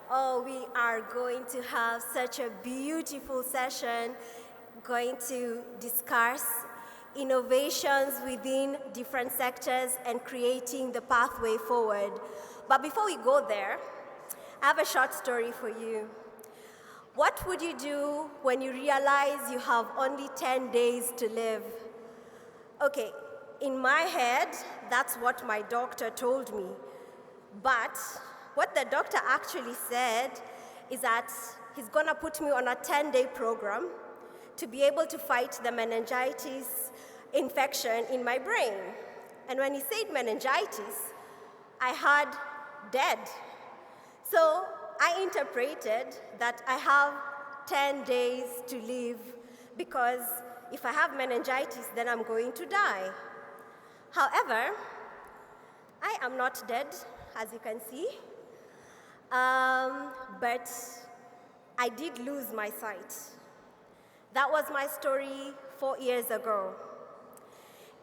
Oh, we are going to have such a beautiful session, going to discuss innovations within different sectors and creating the pathway forward. But before we go there, I have a short story for you. What would you do when you realize you have only 10 days to live? Okay, in my head, that's what my doctor told me. But what the doctor actually said is that he's gonna put me on a 10-day program to be able to fight the meningitis infection in my brain. And when he said meningitis, I heard dead. So I interpreted that I have 10 days to live because if I have meningitis, then I'm going to die. However, I am not dead, as you can see, but I did lose my sight. That was my story 4 years ago.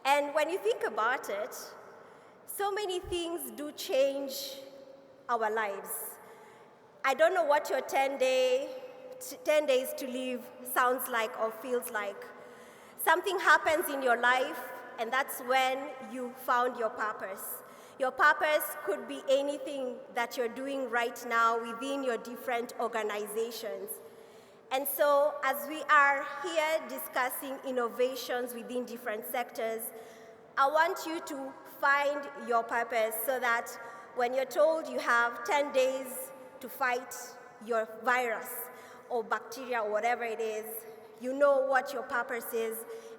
And when you think about it, so many things do change our lives. I don't know what your 10 days to live sounds like or feels like. Something happens in your life, and that's when you found your purpose. Your purpose could be anything that you're doing right now within your different organizations. And so, as we are here discussing innovations within different sectors, I want you to find your purpose so that when you're told you have 10 days to fight your virus or bacteria or whatever it is, you know what your purpose is,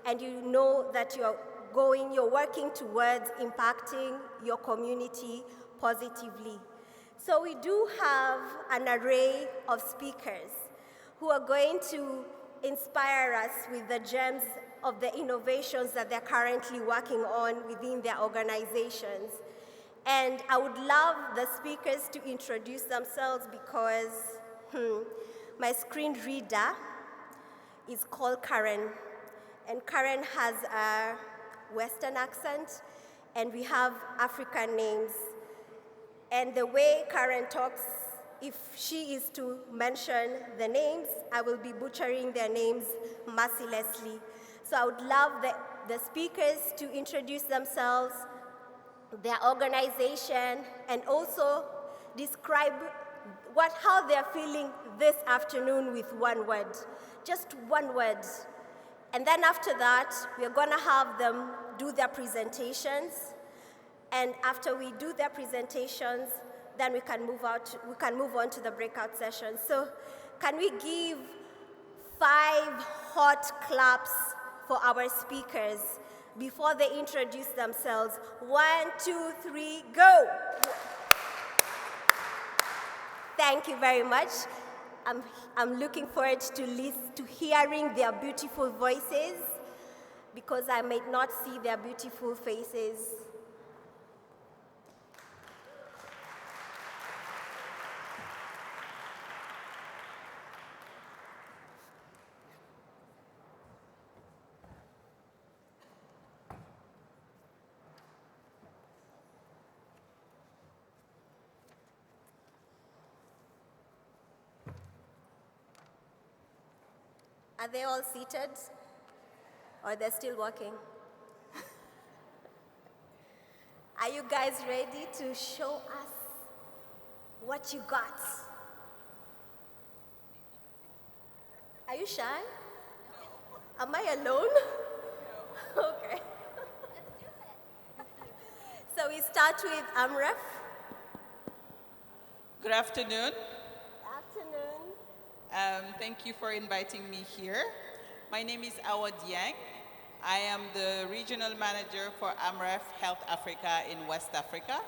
and you know that you're working towards impacting your community positively. So we do have an array of speakers who are going to inspire us with the gems of the innovations that they're currently working on within their organizations. And I would love the speakers to introduce themselves because my screen reader is called Karen. And Karen has a Western accent, and we have African names. And the way Karen talks, if she is to mention the names, I will be butchering their names mercilessly. So I would love the speakers to introduce themselves, their organization, and also describe how they're feeling this afternoon with one word, just one word. And then after that, we're gonna have them do their presentations. And after we do their presentations, then we can move on to the breakout session. So can we give 5 hot claps for our speakers before they introduce themselves? 1, 2, 3, go. Thank you very much. I'm looking forward to hearing their beautiful voices because I may not see their beautiful faces. Are they all seated? Or they're still working? Are you guys ready to show us what you got? Are you shy? Am I alone? Okay. So we start with Amref. Good afternoon. Afternoon. Thank you for inviting me here. My name is Awad Yang. I am the regional manager for Amref Health Africa in West Africa.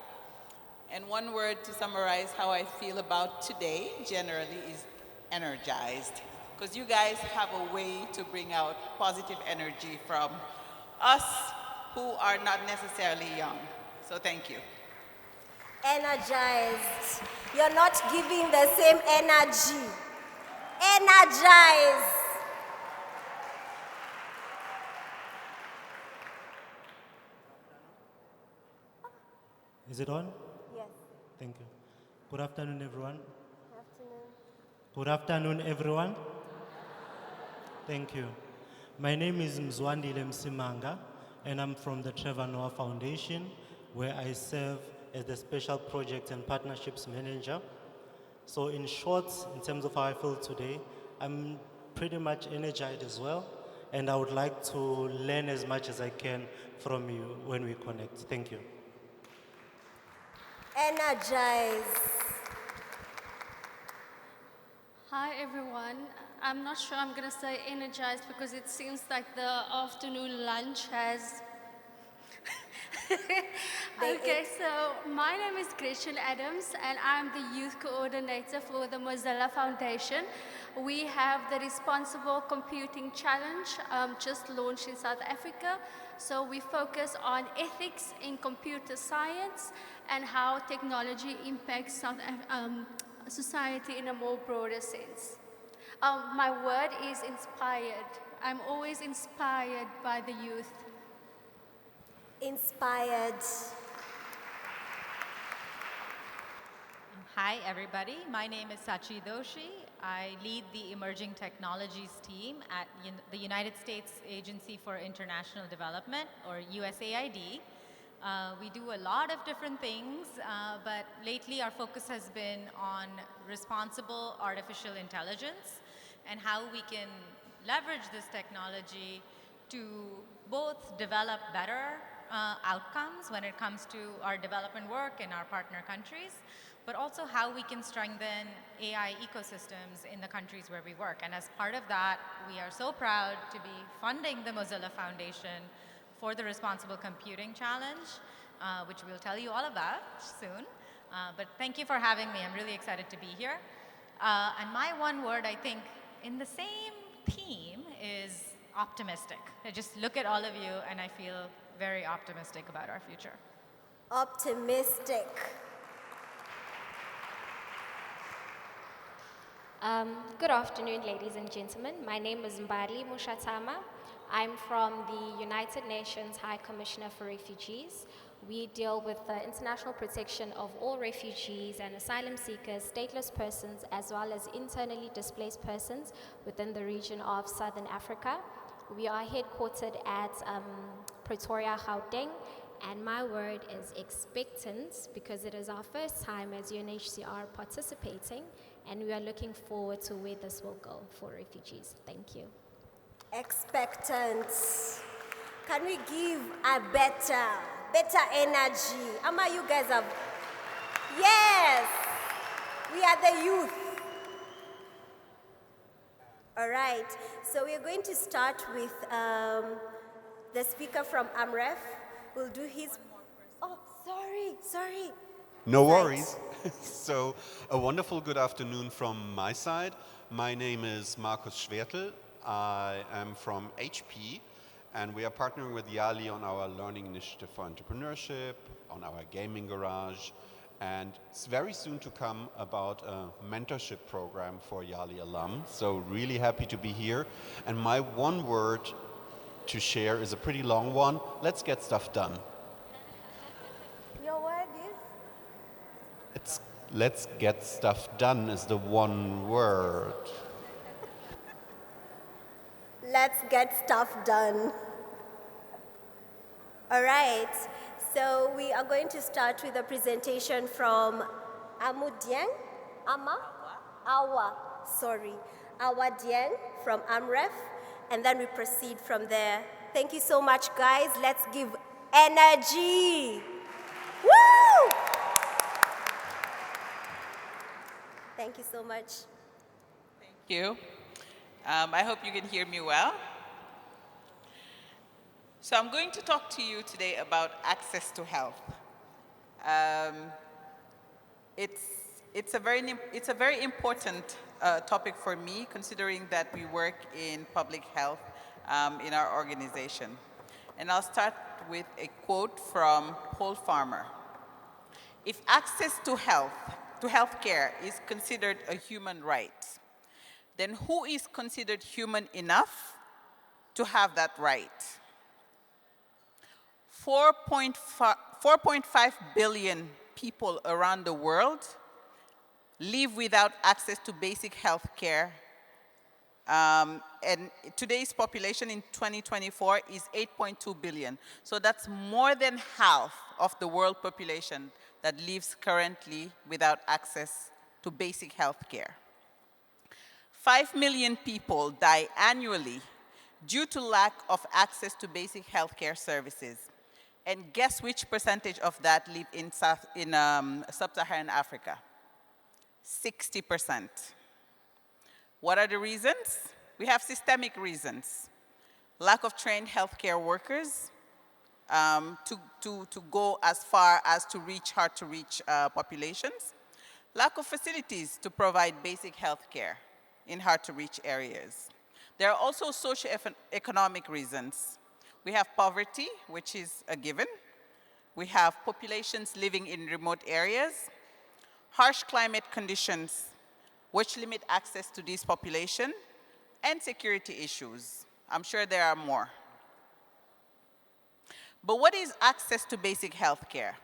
And one word to summarize how I feel about today generally is energized. Because you guys have a way to bring out positive energy from us who are not necessarily young. So thank you. Energized. You're not giving the same energy. Energized. Is it on? Yes. Thank you. Good afternoon, everyone. Good Good afternoon, everyone. Thank you. My name is Mzwandile Msimanga, and I'm from the Trevor Noah Foundation, where I serve as the Special Project and Partnerships Manager. So in short, in terms of how I feel today, I'm pretty much energized as well, and I would like to learn as much as I can from you when we connect. Thank you. Energize. Hi everyone. I'm not sure I'm going to say energized because it seems like the afternoon lunch has. Okay, so my name is Gretchen Adams and I'm the youth coordinator for the Mozilla Foundation. We have the Responsible Computing Challenge just launched in South Africa. So we focus on ethics in computer science and how technology impacts society in a more broader sense. My word is inspired. I'm always inspired by the youth. Inspired. Hi, everybody. My name is Sachi Doshi. I lead the Emerging Technologies team at the United States Agency for International Development, or USAID. We do a lot of different things, but lately our focus has been on responsible artificial intelligence and how we can leverage this technology to both develop better outcomes when it comes to our development work in our partner countries, but also how we can strengthen AI ecosystems in the countries where we work. And as part of that, we are so proud to be funding the Mozilla Foundation for the Responsible Computing Challenge, which we'll tell you all about soon. But thank you for having me. I'm really excited to be here. And my one word, I think, in the same theme is optimistic. I just look at all of you and I feel very optimistic about our future. Optimistic. Good afternoon, ladies and gentlemen. My name is Mbali Mushatama. I'm from the United Nations High Commissioner for Refugees. We deal with the international protection of all refugees and asylum seekers, stateless persons, as well as internally displaced persons within the region of Southern Africa. We are headquartered at Pretoria, Gauteng, and my word is expectant because it is our first time as UNHCR participating, and we are looking forward to where this will go for refugees. Thank you. Expectant. Can we give a better energy? Ama, you guys have. Yes! We are the youth. All right. So we're going to start with the speaker from AMREF. We'll do his. Oh, sorry. No worries. So, a wonderful good afternoon from my side. My name is Markus Schwertl. I am from HP, and we are partnering with Yali on our Learning Initiative for Entrepreneurship, on our Gaming Garage, and it's very soon to come about a mentorship program for Yali alum. So, really happy to be here. And my one word to share is a pretty long one. Let's get stuff done. Your word is? Let's get stuff done is the one word. Let's get stuff done. All right. So we are going to start with a presentation from Awa Dieng from AMREF, and then we proceed from there. Thank you so much, guys. Let's give energy. Woo! Thank you so much. Thank you. I hope you can hear me well. So I'm going to talk to you today about access to health. It's a very important topic for me, considering that we work in public health in our organization. And I'll start with a quote from Paul Farmer. If access to healthcare is considered a human right, then who is considered human enough to have that right? 4.5 billion people around the world live without access to basic health care. And today's population in 2024 is 8.2 billion. So that's more than half of the world population that lives currently without access to basic health care. 5 million people die annually due to lack of access to basic healthcare services. And guess which percentage of that live in sub-Saharan Africa? 60%. What are the reasons? We have systemic reasons. Lack of trained healthcare workers to go as far as to reach hard-to-reach populations. Lack of facilities to provide basic healthcare in hard-to-reach areas. There are also socio-economic reasons. We have poverty, which is a given. We have populations living in remote areas, harsh climate conditions, which limit access to this population, and security issues. I'm sure there are more. But what is access to basic health care?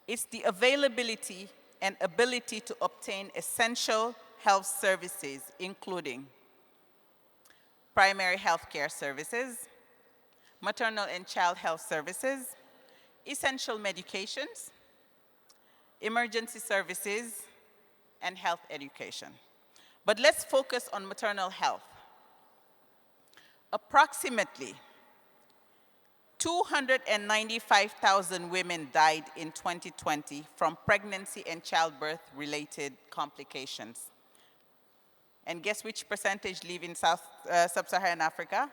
It's the availability and ability to obtain essential health services, including primary health care services, maternal and child health services, essential medications, emergency services, and health education. But let's focus on maternal health. Approximately 295,000 women died in 2020 from pregnancy and childbirth-related complications. And guess which percentage live in sub-Saharan Africa?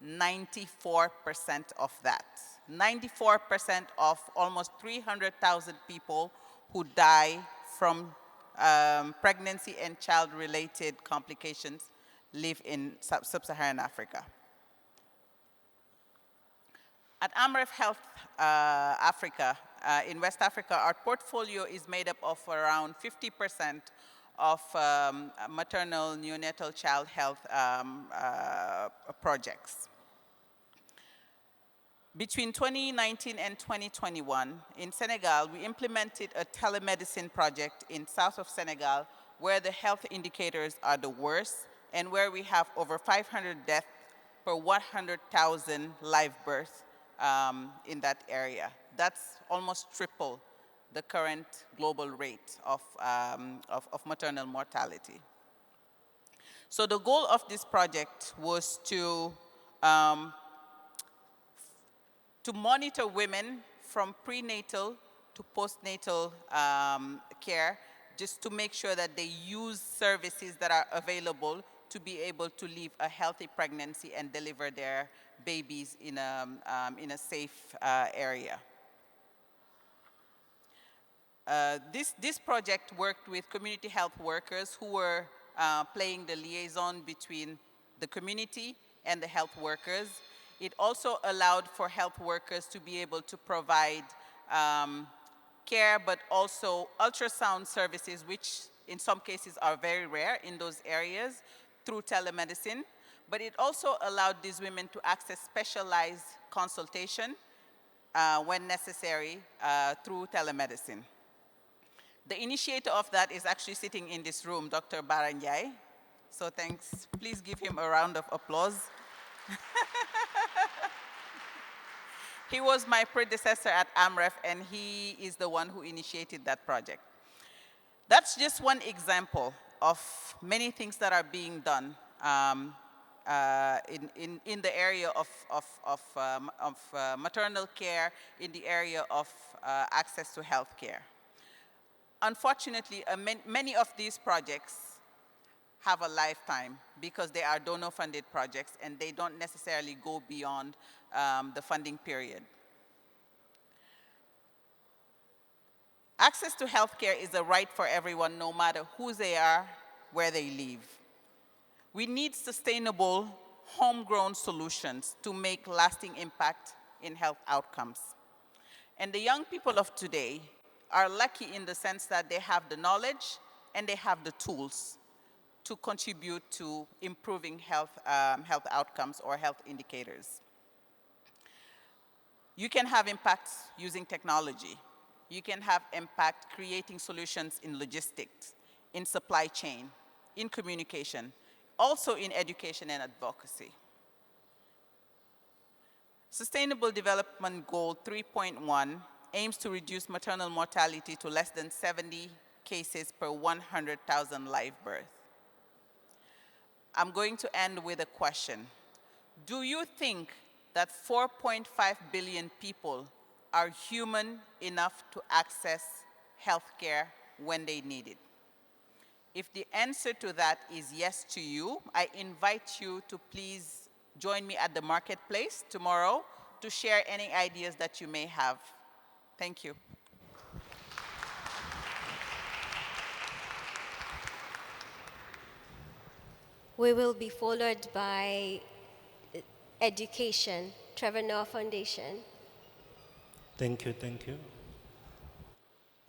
94% of that. 94% of almost 300,000 people who die from pregnancy and child-related complications live in sub-Saharan Africa. At Amref Health Africa, in West Africa, our portfolio is made up of around 50% of maternal neonatal child health projects. Between 2019 and 2021, in Senegal, we implemented a telemedicine project in south of Senegal where the health indicators are the worst and where we have over 500 deaths per 100,000 live births in that area. That's almost triple the current global rate of maternal mortality. So the goal of this project was to monitor women from prenatal to postnatal care, just to make sure that they use services that are available to be able to live a healthy pregnancy and deliver their babies in a safe area. This project worked with community health workers who were playing the liaison between the community and the health workers. It also allowed for health workers to be able to provide care, but also ultrasound services, which in some cases are very rare in those areas, through telemedicine. But it also allowed these women to access specialized consultation when necessary through telemedicine. The initiator of that is actually sitting in this room, Dr. Baranyai. So thanks. Please give him a round of applause. He was my predecessor at Amref, and he is the one who initiated that project. That's just one example of many things that are being done in the area of maternal care, in the area of access to health care. Unfortunately, many of these projects have a lifetime because they are donor-funded projects and they don't necessarily go beyond the funding period. Access to healthcare is a right for everyone, no matter who they are, where they live. We need sustainable, homegrown solutions to make lasting impact in health outcomes. And the young people of today are lucky in the sense that they have the knowledge and they have the tools to contribute to improving health outcomes or health indicators. You can have impacts using technology. You can have impact creating solutions in logistics, in supply chain, in communication, also in education and advocacy. Sustainable Development Goal 3.1 aims to reduce maternal mortality to less than 70 cases per 100,000 live births. I'm going to end with a question. Do you think that 4.5 billion people are human enough to access healthcare when they need it? If the answer to that is yes to you, I invite you to please join me at the marketplace tomorrow to share any ideas that you may have. Thank you. We will be followed by education, Trevor Noah Foundation. Thank you, thank you.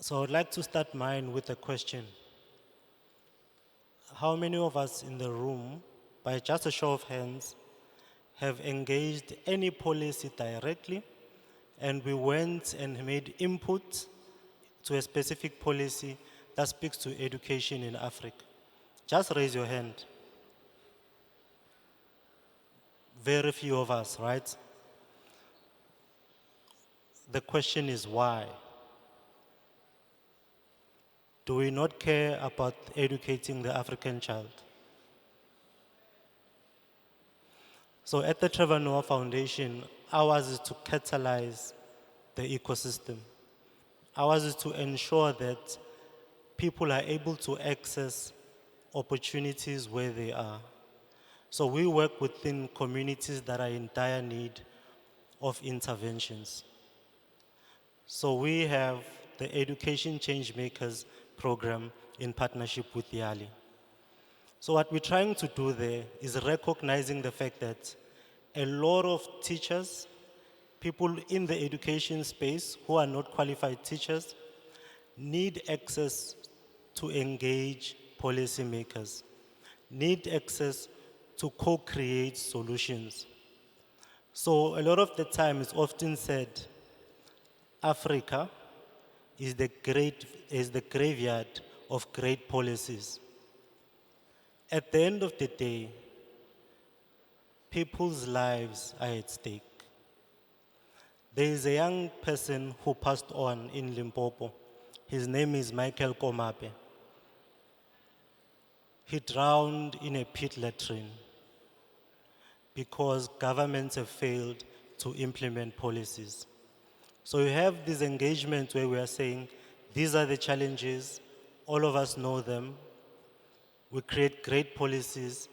So I'd like to start mine with a question. How many of us in the room, by just a show of hands, have engaged any policy directly and we went and made input to a specific policy that speaks to education in Africa? Just raise your hand. Very few of us, right? The question is why? Do we not care about educating the African child? So at the Trevor Noah Foundation, ours is to catalyze the ecosystem. Ours is to ensure that people are able to access opportunities where they are. So we work within communities that are in dire need of interventions. So we have the Education Changemakers program in partnership with YALI. So what we're trying to do there is recognizing the fact that a lot of teachers, people in the education space who are not qualified teachers, need access to engage policymakers, need access to co-create solutions. So a lot of the time it's often said, Africa is the graveyard of great policies. At the end of the day, people's lives are at stake. There is a young person who passed on in Limpopo. His name is Michael Komape. He drowned in a pit latrine because governments have failed to implement policies. So you have this engagement where we are saying, these are the challenges, all of us know them, we create great policies,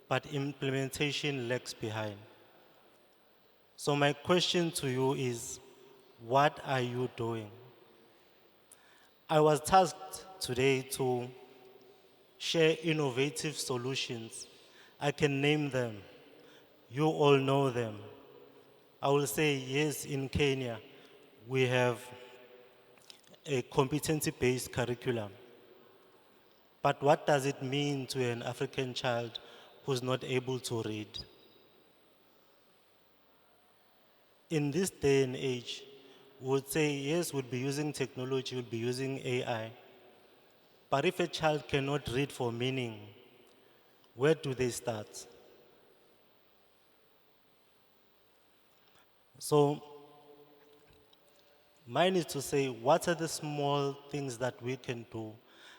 but implementation lags behind. So my question to you is, what are you doing? I was tasked today to share innovative solutions. I can name them. You all know them. I will say, yes, in Kenya, we have a competency-based curriculum. But what does it mean to an African child who's not able to read? In this day and age, we would say, yes, we'll be using technology, we'll be using AI. But if a child cannot read for meaning, where do they start? So, mine is to say, what are the small things that we can do?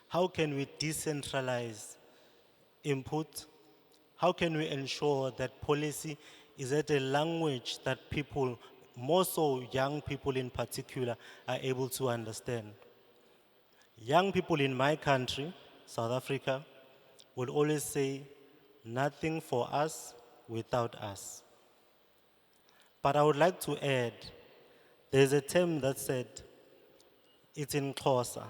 How can we decentralize input? How can we ensure that policy is at a language that people, more so young people in particular, are able to understand? Young people in my country, South Africa, would always say, nothing for us without us. But I would like to add, there's a term that said, it's in Xhosa.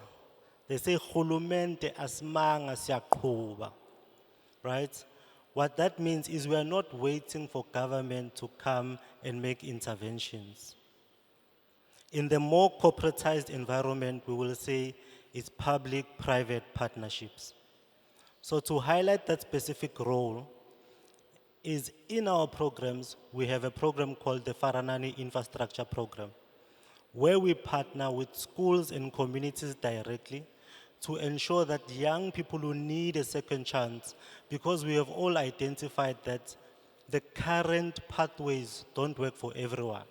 They say, "Khulumente asimanga siyaqhuba," right? What that means is we are not waiting for government to come and make interventions. In the more corporatized environment, we will say it's public-private partnerships. So to highlight that specific role, is in our programs, we have a program called the Faranani Infrastructure Program, where we partner with schools and communities directly to ensure that young people who need a second chance, because we have all identified that the current pathways don't work for everyone.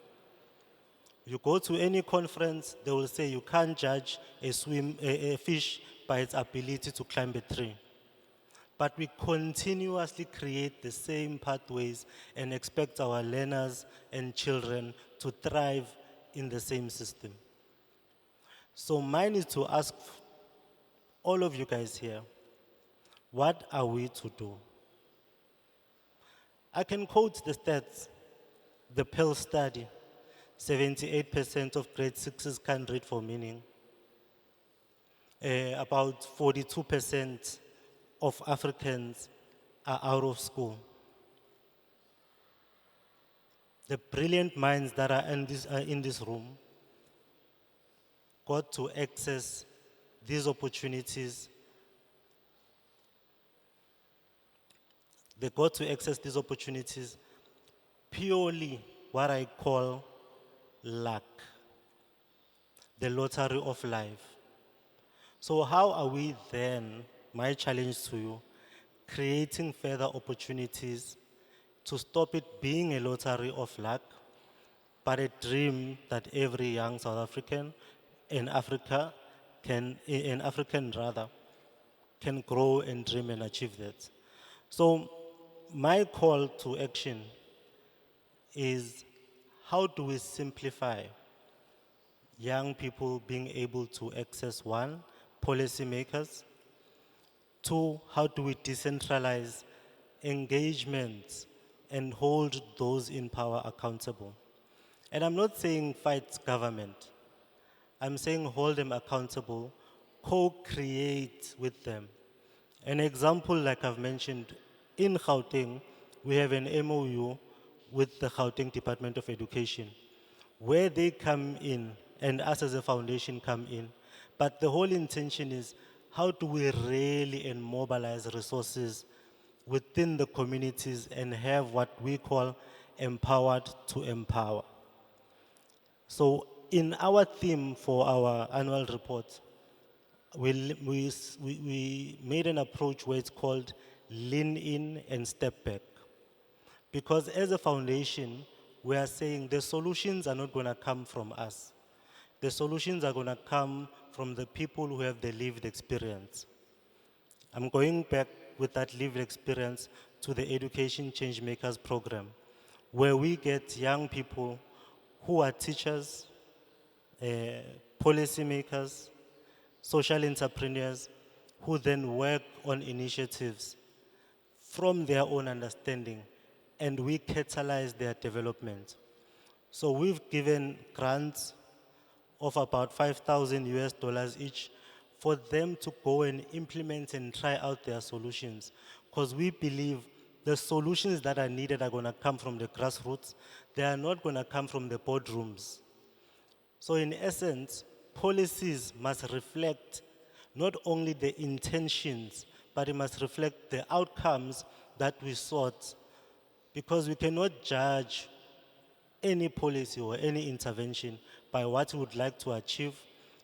You go to any conference, they will say you can't judge a fish by its ability to climb a tree. But we continuously create the same pathways and expect our learners and children to thrive in the same system. So mine is to ask all of you guys here, what are we to do? I can quote the stats, the Pearl study, 78% of grade sixes can't read for meaning. About 42% of Africans are out of school. The brilliant minds that are in this room got to access these opportunities. They got to access these opportunities purely what I call luck, the lottery of life. So how are we then, my challenge to you, creating further opportunities to stop it being a lottery of luck, but a dream that every young South African in Africa can grow and dream and achieve that. So my call to action is, how do we simplify young people being able to access, one, policymakers, two, how do we decentralize engagements and hold those in power accountable? And I'm not saying fight government. I'm saying hold them accountable, co-create with them. An example, like I've mentioned, in Gauteng, we have an MOU with the Gauteng Department of Education, where they come in and us as a foundation come in. But the whole intention is, how do we really and mobilize resources within the communities and have what we call empowered to empower? So in our theme for our annual report, we made an approach where it's called lean in and step back. Because as a foundation, we are saying the solutions are not going to come from us. The solutions are going to come from the people who have the lived experience. I'm going back with that lived experience to the Education Changemakers program, where we get young people who are teachers, policymakers, social entrepreneurs, who then work on initiatives from their own understanding, and we catalyze their development. So we've given grants of about 5,000 US dollars each for them to go and implement and try out their solutions. Because we believe the solutions that are needed are going to come from the grassroots. They are not going to come from the boardrooms. So in essence, policies must reflect not only the intentions, but it must reflect the outcomes that we sought. Because we cannot judge any policy or any intervention by what we would like to achieve,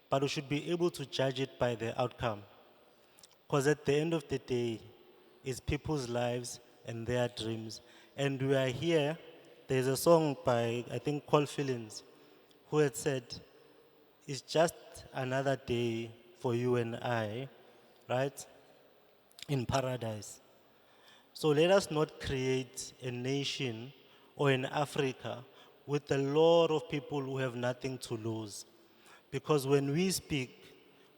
but we should be able to judge it by the outcome. Because at the end of the day, it's people's lives and their dreams. And we are here, there's a song by, I think, Cole Fillins, who had said, it's just another day for you and I, right, in paradise. So let us not create a nation or an Africa with a lot of people who have nothing to lose. Because when we speak,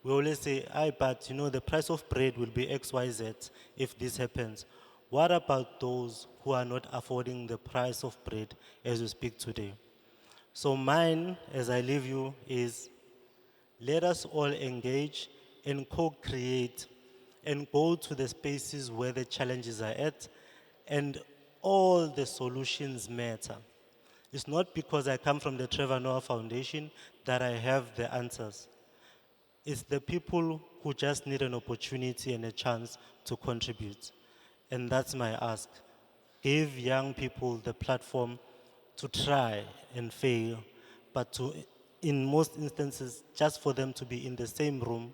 we always say, but you know, the price of bread will be XYZ if this happens. What about those who are not affording the price of bread as we speak today? So mine, as I leave you, is let us all engage and co-create and go to the spaces where the challenges are at, and all the solutions matter. It's not because I come from the Trevor Noah Foundation that I have the answers. It's the people who just need an opportunity and a chance to contribute. And that's my ask. Give young people the platform to try and fail, but to in most instances, just for them to be in the same room,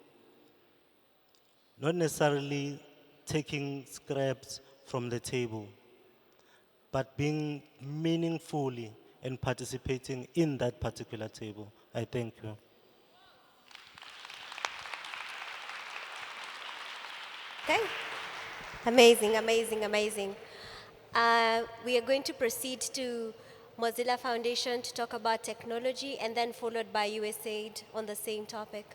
not necessarily taking scraps from the table, but being meaningfully and participating in that particular table. I thank you. Okay. Amazing, amazing, amazing. We are going to proceed to Mozilla Foundation to talk about technology and then followed by USAID on the same topic.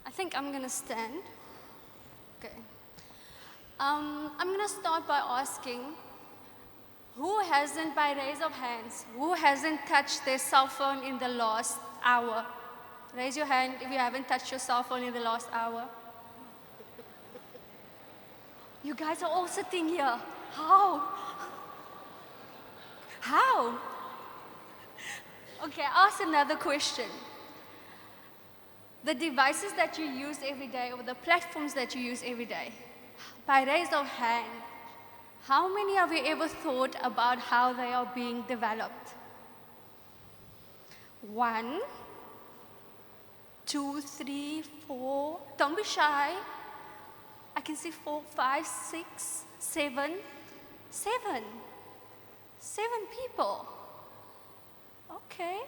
I think I'm going to stand. Okay. I'm going to start by asking, who hasn't, by raise of hands, who hasn't touched their cell phone in the last hour? Raise your hand if you haven't touched your cell phone in the last hour. You guys are all sitting here. How? How? Okay, ask another question. The devices that you use every day or the platforms that you use every day, by raise of hand, how many of you ever thought about how they are being developed? 1, 2, 3, 4. Don't be shy. I can see 4, 5, 6, 7. 7. 7 people. Okay.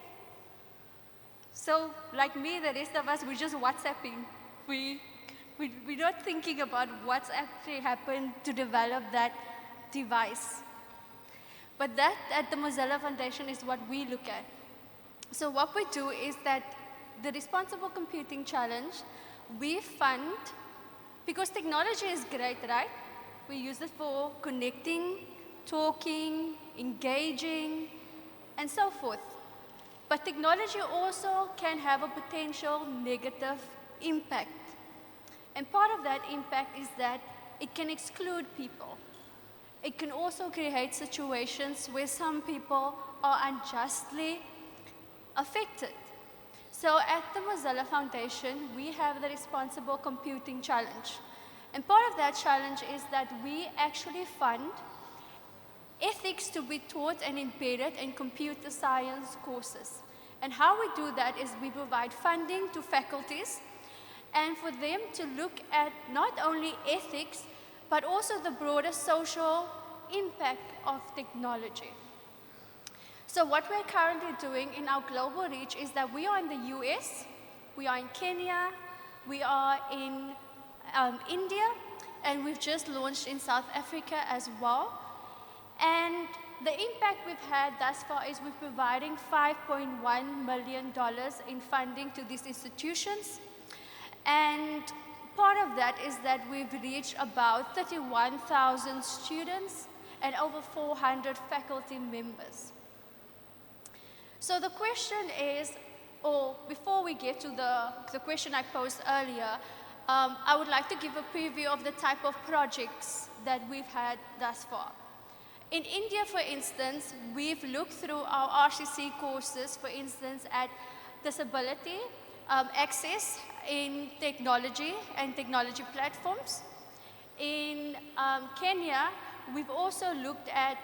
So, like me, the rest of us, we're just WhatsApping. We're not thinking about what's actually happened to develop that device. But that, at the Mozilla Foundation, is what we look at. So what we do is that the Responsible Computing Challenge, we fund, because technology is great, right? We use it for connecting, talking, engaging, and so forth. But technology also can have a potential negative impact. And part of that impact is that it can exclude people. It can also create situations where some people are unjustly affected. So at the Mozilla Foundation, we have the Responsible Computing Challenge. And part of that challenge is that we actually fund ethics to be taught and embedded in computer science courses. And how we do that is we provide funding to faculties and for them to look at not only ethics, but also the broader social impact of technology. So what we're currently doing in our global reach is that we are in the US, we are in Kenya, we are in India, and we've just launched in South Africa as well. And the impact we've had thus far is we're providing $5.1 million in funding to these institutions. And part of that is that we've reached about 31,000 students and over 400 faculty members. So the question is, or before we get to the question I posed earlier, I would like to give a preview of the type of projects that we've had thus far. In India, for instance, we've looked through our RCC courses, for instance, at disability, access in technology and technology platforms. In Kenya, we've also looked at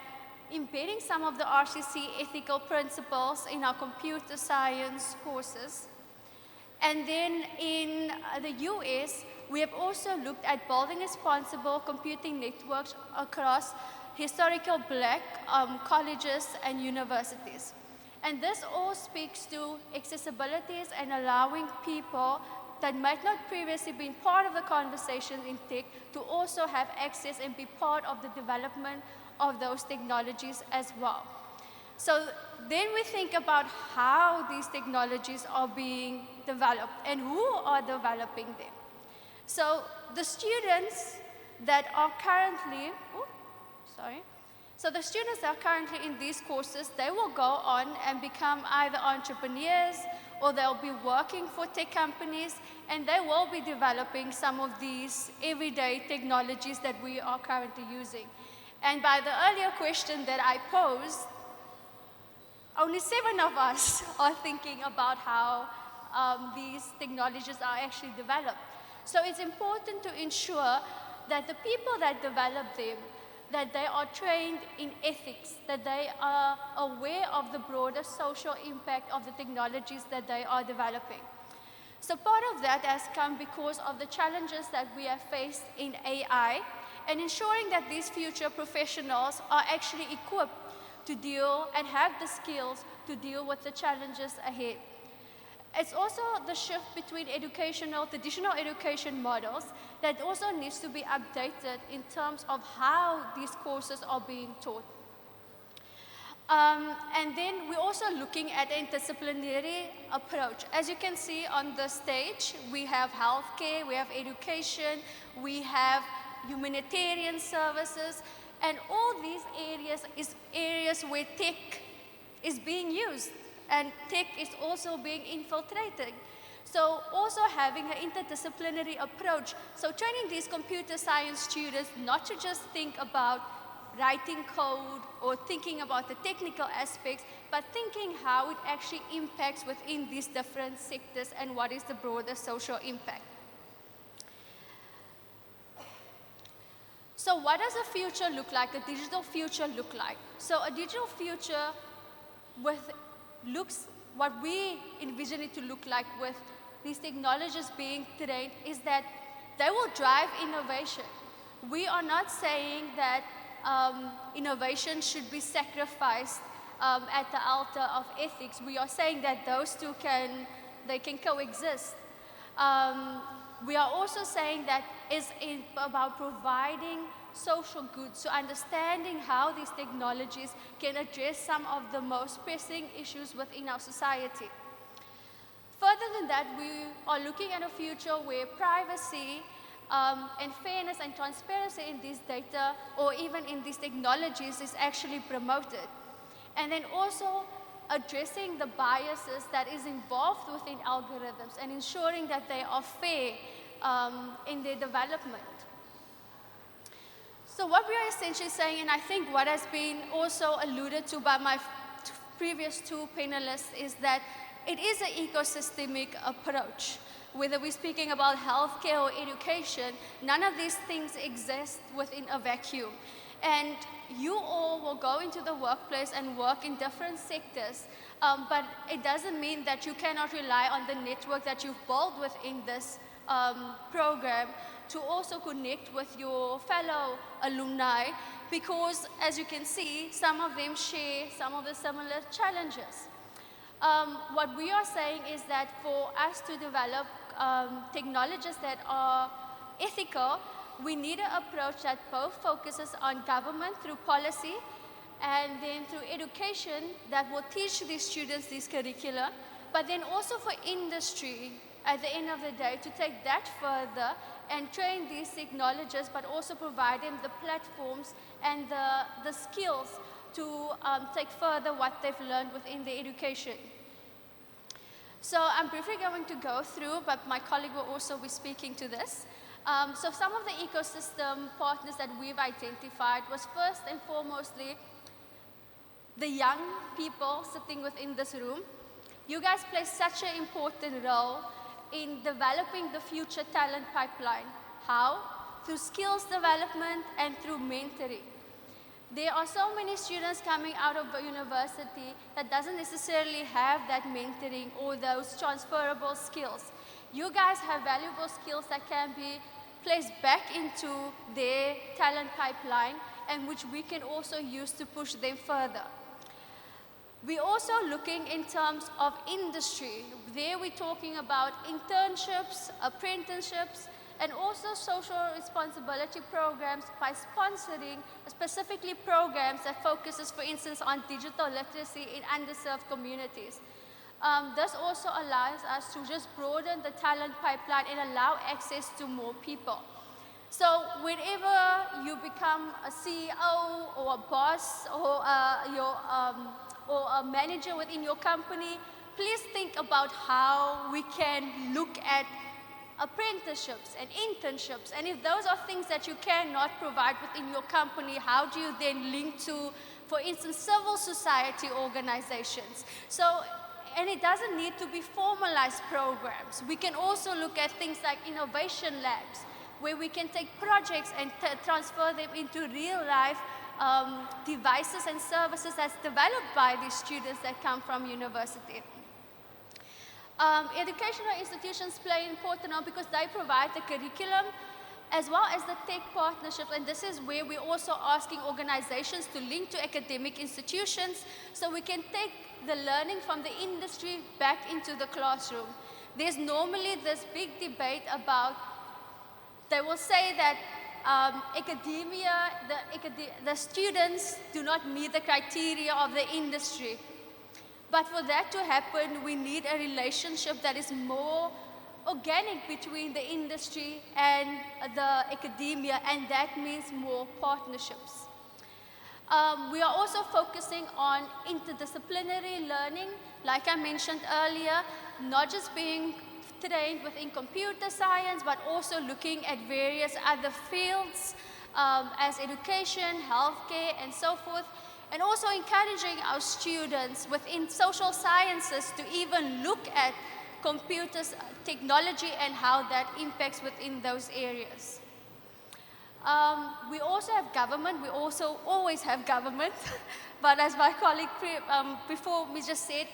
embedding some of the RCC ethical principles in our computer science courses. And then in the US, we have also looked at building responsible computing networks across historical Black colleges and universities. And this all speaks to accessibilities and allowing people that might not previously been part of the conversation in tech to also have access and be part of the development of those technologies as well. So then we think about how these technologies are being developed and who are developing them. So the students that are currently, So the students that are currently in these courses, they will go on and become either entrepreneurs or they'll be working for tech companies and they will be developing some of these everyday technologies that we are currently using. And by the earlier question that I posed, only 7 of us are thinking about how these technologies are actually developed. So it's important to ensure that the people that develop them, that they are trained in ethics, that they are aware of the broader social impact of the technologies that they are developing. So part of that has come because of the challenges that we have faced in AI and ensuring that these future professionals are actually equipped to deal and have the skills to deal with the challenges ahead. It's also the shift between traditional education models that also needs to be updated in terms of how these courses are being taught. And then we're also looking at an interdisciplinary approach. As you can see on the stage, we have healthcare, we have education, we have humanitarian services, and all these areas is areas where tech is being used, and tech is also being infiltrated. So also having an interdisciplinary approach. So training these computer science students not to just think about writing code or thinking about the technical aspects, but thinking how it actually impacts within these different sectors and what is the broader social impact. So what does a future look like, a digital future look like? So a digital future what we envision it to look like with these technologies being trained is that they will drive innovation. We are not saying that innovation should be sacrificed at the altar of ethics. We are saying that those two can coexist. We are also saying that it's about providing social goods, so understanding how these technologies can address some of the most pressing issues within our society. Further than that, we are looking at a future where privacy and fairness and transparency in these data or even in these technologies is actually promoted. And then also addressing the biases that is involved within algorithms and ensuring that they are fair in their development. So what we are essentially saying, and I think what has been also alluded to by my previous two panelists, is that it is an ecosystemic approach. Whether we're speaking about healthcare or education, none of these things exist within a vacuum. And you all will go into the workplace and work in different sectors, but it doesn't mean that you cannot rely on the network that you've built within this program to also connect with your fellow alumni, because as you can see, some of them share some of the similar challenges. What we are saying is that for us to develop technologies that are ethical, we need an approach that both focuses on government through policy and then through education that will teach these students this curricula, but then also for industry at the end of the day to take that further and train these technologists, but also provide them the platforms and the skills to take further what they've learned within their education. So I'm briefly going to go through, but my colleague will also be speaking to this. So some of the ecosystem partners that we've identified was first and foremostly the young people sitting within this room. You guys play such an important role in developing the future talent pipeline. How? Through skills development and through mentoring. There are so many students coming out of the university that doesn't necessarily have that mentoring or those transferable skills. You guys have valuable skills that can be placed back into their talent pipeline and which we can also use to push them further. We're also looking in terms of industry. There we're talking about internships, apprenticeships, and also social responsibility programs by sponsoring specifically programs that focuses, for instance, on digital literacy in underserved communities. This also allows us to just broaden the talent pipeline and allow access to more people. So whenever you become a CEO or a boss or a manager within your company, please think about how we can look at apprenticeships and internships. And if those are things that you cannot provide within your company, how do you then link to, for instance, civil society organizations? And it doesn't need to be formalized programs. We can also look at things like innovation labs, where we can take projects and transfer them into real life devices and services that's developed by these students that come from university. Educational institutions play an important role because they provide the curriculum as well as the tech partnerships, and this is where we're also asking organizations to link to academic institutions so we can take the learning from the industry back into the classroom. There's normally this big debate about, they will say that academia, the students do not meet the criteria of the industry. But for that to happen, we need a relationship that is more organic between the industry and the academia, and that means more partnerships. We are also focusing on interdisciplinary learning, like I mentioned earlier, not just being trained within computer science, but also looking at various other fields as education, healthcare, and so forth, and also encouraging our students within social sciences to even look at computers, technology, and how that impacts within those areas. We also have government. We also always have government. But as my colleague before me just said,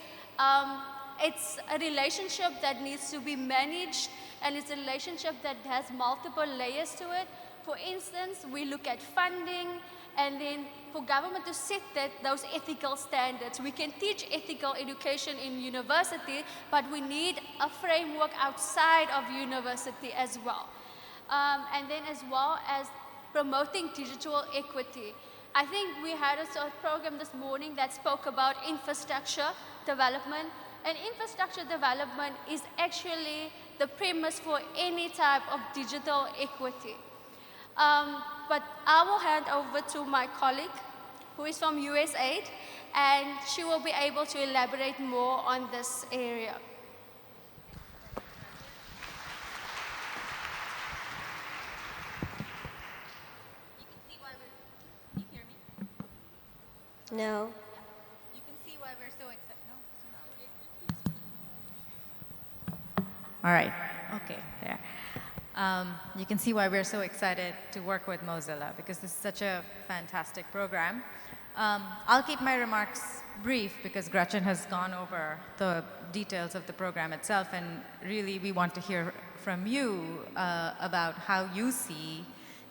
it's a relationship that needs to be managed, and it's a relationship that has multiple layers to it. For instance, we look at funding, and then for government to set those ethical standards. We can teach ethical education in university, but we need a framework outside of university as well. And then as well as promoting digital equity. I think we had a sort of program this morning that spoke about infrastructure development, and infrastructure development is actually the premise for any type of digital equity. But I will hand over to my colleague, who is from USAID, and she will be able to elaborate more on this area. Can you hear me? No. You can see why we're so excited. No, still not. All right. Okay, there. You can see why we're so excited to work with Mozilla, because this is such a fantastic program. I'll keep my remarks brief because Gretchen has gone over the details of the program itself, and really we want to hear from you about how you see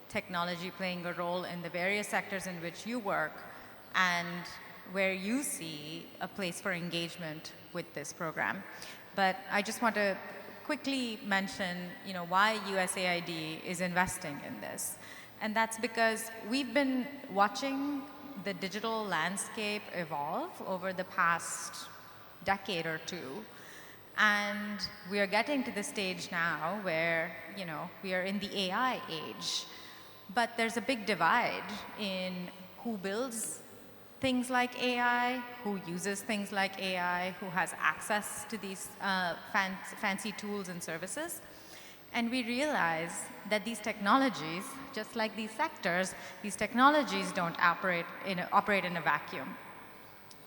technology playing a role in the various sectors in which you work and where you see a place for engagement with this program. But I just want to quickly mention, why USAID is investing in this. And that's because we've been watching the digital landscape evolve over the past decade or two. And we are getting to the stage now where, we are in the AI age. But there's a big divide in who builds things like AI, who uses things like AI, who has access to these fancy tools and services. And we realize that these technologies, just like these sectors, these technologies don't operate in a vacuum.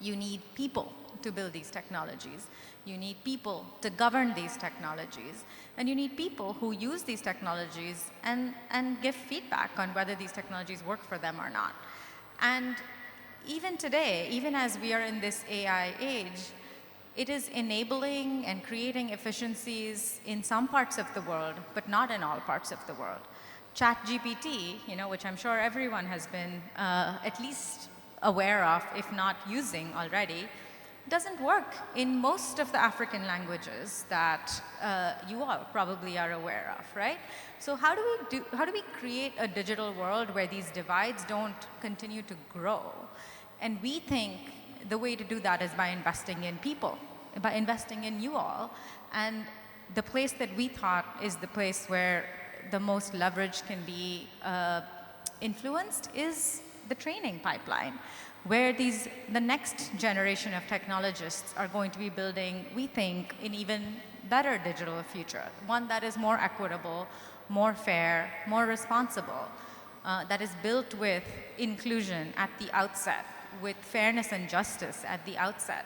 You need people to build these technologies. You need people to govern these technologies. And you need people who use these technologies and give feedback on whether these technologies work for them or not. And even today, even as we are in this AI age, it is enabling and creating efficiencies in some parts of the world, but not in all parts of the world. ChatGPT, which I'm sure everyone has been at least aware of, if not using already, doesn't work in most of the African languages that you all probably are aware of, right? So how do we create a digital world where these divides don't continue to grow? And we think the way to do that is by investing in people, by investing in you all. And the place that we thought is the place where the most leverage can be influenced is the training pipeline, where the next generation of technologists are going to be building, we think, an even better digital future, one that is more equitable, more fair, more responsible, that is built with inclusion at the outset, with fairness and justice at the outset.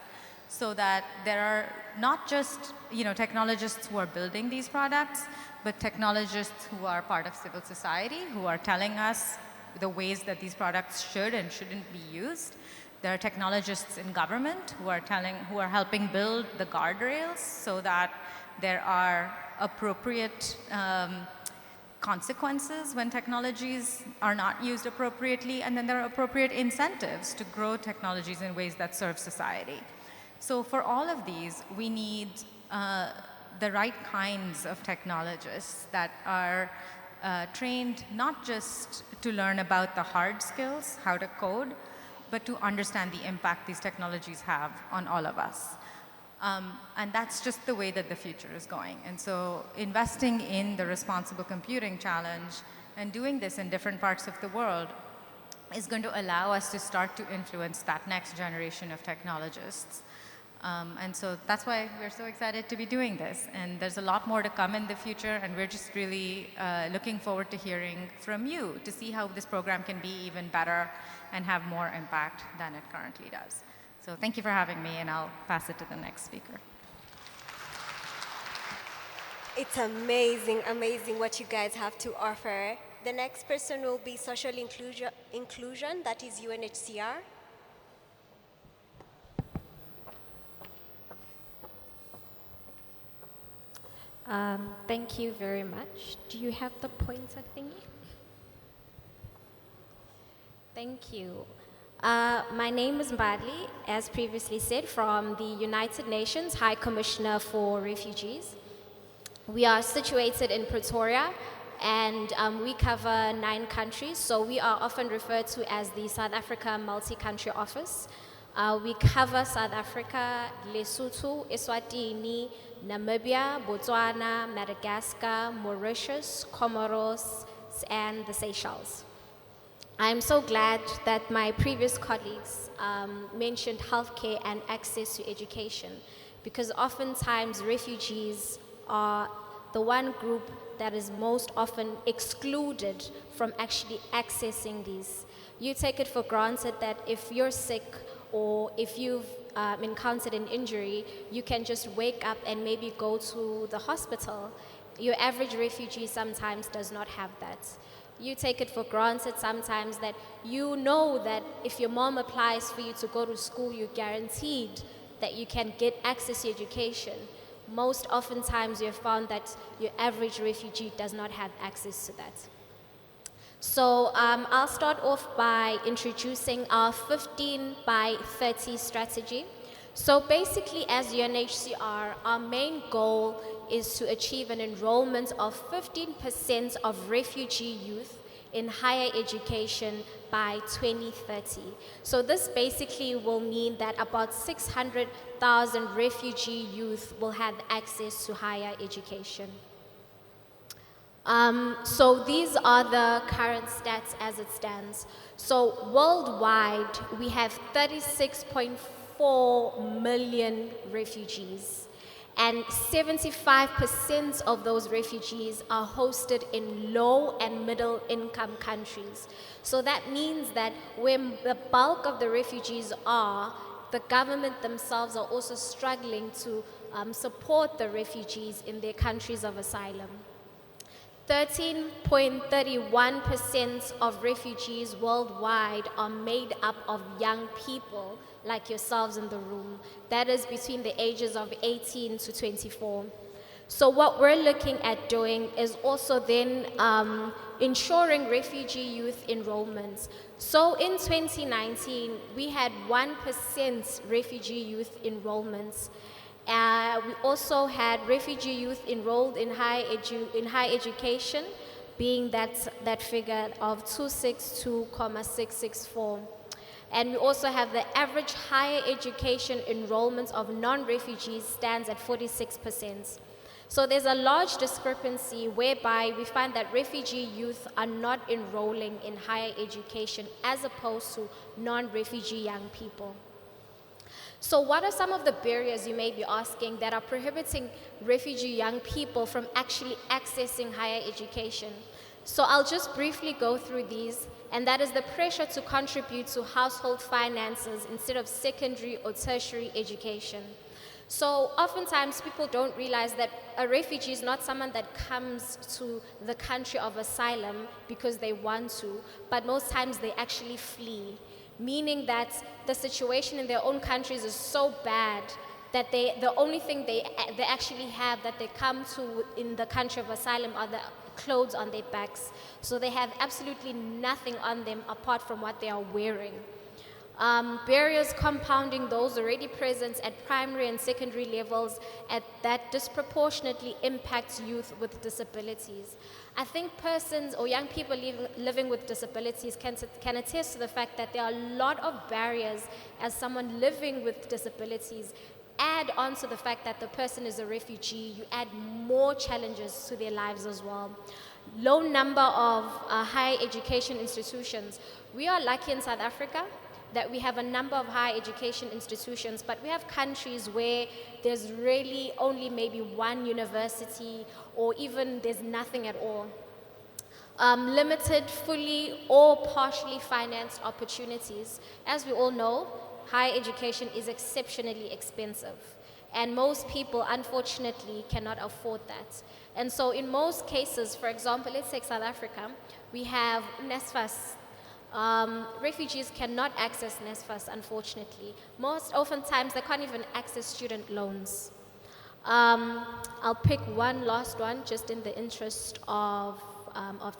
so that there are not just technologists who are building these products, but technologists who are part of civil society, who are telling us the ways that these products should and shouldn't be used. There are technologists in government who are helping build the guardrails so that there are appropriate consequences when technologies are not used appropriately, and then there are appropriate incentives to grow technologies in ways that serve society. So for all of these, we need the right kinds of technologists that are trained not just to learn about the hard skills, how to code, but to understand the impact these technologies have on all of us. And that's just the way that the future is going. And so investing in the Responsible Computing Challenge and doing this in different parts of the world is going to allow us to start to influence that next generation of technologists. And so that's why we're so excited to be doing this. And there's a lot more to come in the future, and we're just really looking forward to hearing from you to see how this program can be even better and have more impact than it currently does. So thank you for having me, and I'll pass it to the next speaker. It's amazing, amazing what you guys have to offer. The next person will be social inclusion, that is UNHCR. Thank you very much. Do you have the pointer thingy? Thank you. My name is Mbadli, as previously said, from the United Nations High Commissioner for Refugees. We are situated in Pretoria, and we cover 9 countries, so we are often referred to as the South Africa Multi-Country Office. We cover South Africa, Lesotho, Eswatini, Namibia, Botswana, Madagascar, Mauritius, Comoros, and the Seychelles. I'm so glad that my previous colleagues mentioned healthcare and access to education, because oftentimes refugees are the one group that is most often excluded from actually accessing these. You take it for granted that if you're sick or if you've encountered an injury, you can just wake up and maybe go to the hospital. Your average refugee sometimes does not have that. You take it for granted sometimes that you know that if your mom applies for you to go to school, you're guaranteed that you can get access to education. Most oftentimes you've found that your average refugee does not have access to that. So I'll start off by introducing our 15 by 30 strategy. So basically, as UNHCR, our main goal is to achieve an enrollment of 15% of refugee youth in higher education by 2030. So this basically will mean that about 600,000 refugee youth will have access to higher education. So these are the current stats as it stands. So worldwide, we have 36.4 million refugees, and 75% of those refugees are hosted in low and middle income countries. So that means that where the bulk of the refugees are, the government themselves are also struggling to support the refugees in their countries of asylum. 13.31% of refugees worldwide are made up of young people like yourselves in the room. That is between the ages of 18 to 24. So what we're looking at doing is also then ensuring refugee youth enrollments. So in 2019, we had 1% refugee youth enrollments. We also had refugee youth enrolled in high education, being that figure of 262,664. And we also have the average higher education enrollment of non-refugees stands at 46%. So there's a large discrepancy whereby we find that refugee youth are not enrolling in higher education as opposed to non-refugee young people. So what are some of the barriers, you may be asking, that are prohibiting refugee young people from actually accessing higher education? So I'll just briefly go through these, and that is the pressure to contribute to household finances instead of secondary or tertiary education. So oftentimes people don't realize that a refugee is not someone that comes to the country of asylum because they want to, but most times they actually flee, meaning that the situation in their own countries is so bad that the only thing they actually have that they come to in the country of asylum are the clothes on their backs. So they have absolutely nothing on them apart from what they are wearing. Barriers compounding those already present at primary and secondary levels that disproportionately impacts youth with disabilities. I think persons or young people living with disabilities can attest to the fact that there are a lot of barriers as someone living with disabilities. Add on to the fact that the person is a refugee, you add more challenges to their lives as well. Low number of higher education institutions. We are lucky in South Africa that we have a number of higher education institutions, but we have countries where there's really only maybe one university or even there's nothing at all. Limited fully or partially financed opportunities. As we all know, higher education is exceptionally expensive, and most people unfortunately cannot afford that. And so in most cases, for example, let's take South Africa, we have NSFAS. Refugees cannot access NSFAS, unfortunately. Most oftentimes, they can't even access student loans. I'll pick one last one, just in the interest of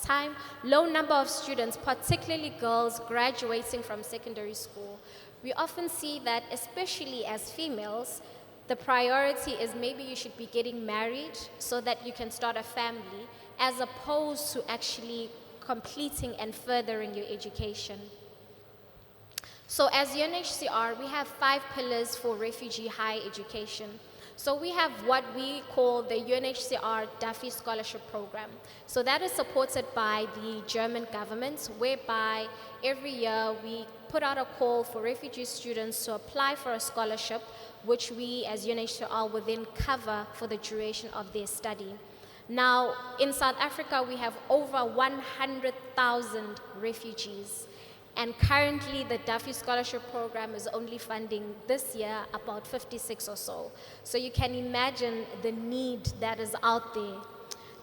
time. Low number of students, particularly girls, graduating from secondary school. We often see that, especially as females, the priority is maybe you should be getting married so that you can start a family, as opposed to actually completing and furthering your education. So as UNHCR, we have 5 pillars for refugee higher education. So we have what we call the UNHCR Duffy Scholarship Program. So that is supported by the German government, whereby every year we put out a call for refugee students to apply for a scholarship, which we as UNHCR will then cover for the duration of their study. Now, in South Africa, we have over 100,000 refugees. And currently, the Duffy Scholarship Program is only funding this year about 56 or so. So you can imagine the need that is out there.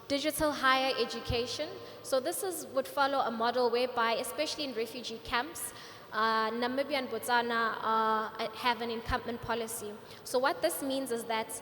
Digital higher education. So this would follow a model whereby, especially in refugee camps, Namibia and Botswana have an encampment policy. So what this means is that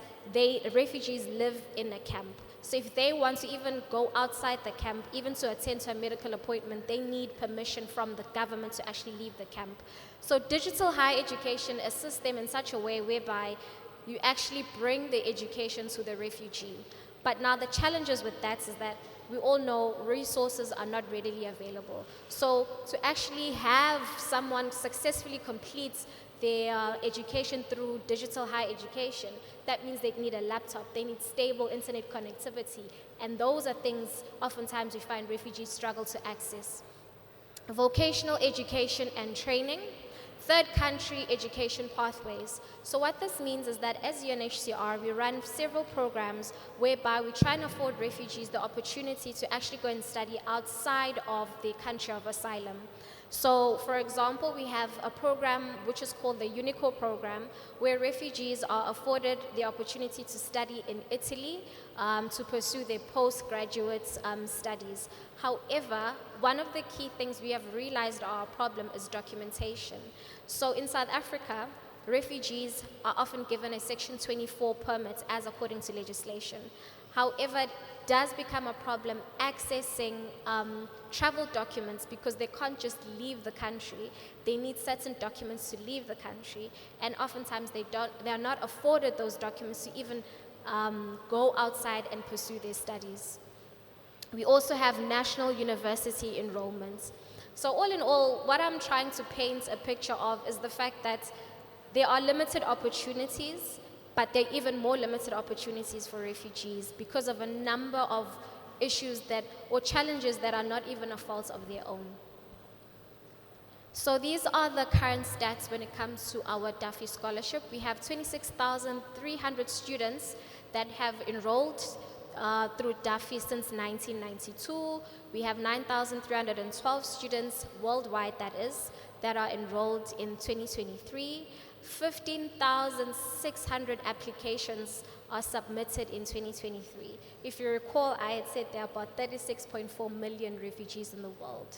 refugees live in a camp. So if they want to even go outside the camp, even to attend to a medical appointment, they need permission from the government to actually leave the camp. So digital higher education assists them in such a way whereby you actually bring the education to the refugee. But now the challenges with that is that we all know resources are not readily available. So to actually have someone successfully complete their education through digital higher education, that means they need a laptop, they need stable internet connectivity, and those are things oftentimes we find refugees struggle to access. Vocational education and training. Third country education pathways. So what this means is that as UNHCR, we run several programs whereby we try and afford refugees the opportunity to actually go and study outside of the country of asylum. So, for example, we have a program which is called the UNICO program, where refugees are afforded the opportunity to study in Italy to pursue their postgraduate studies. However, one of the key things we have realized our problem is documentation. So in South Africa, refugees are often given a Section 24 permit as according to legislation. However, it does become a problem accessing travel documents because they can't just leave the country. They need certain documents to leave the country, and oftentimes they are not afforded those documents to even go outside and pursue their studies. We also have national university enrollments. So all in all, what I'm trying to paint a picture of is the fact that there are limited opportunities, but there are even more limited opportunities for refugees because of a number of issues or challenges that are not even a fault of their own. So these are the current stats when it comes to our Duffy Scholarship. We have 26,300 students that have enrolled through Duffy since 1992. We have 9,312 students worldwide, that is, that are enrolled in 2023. 15,600 applications are submitted in 2023. If you recall, I had said there are about 36.4 million refugees in the world.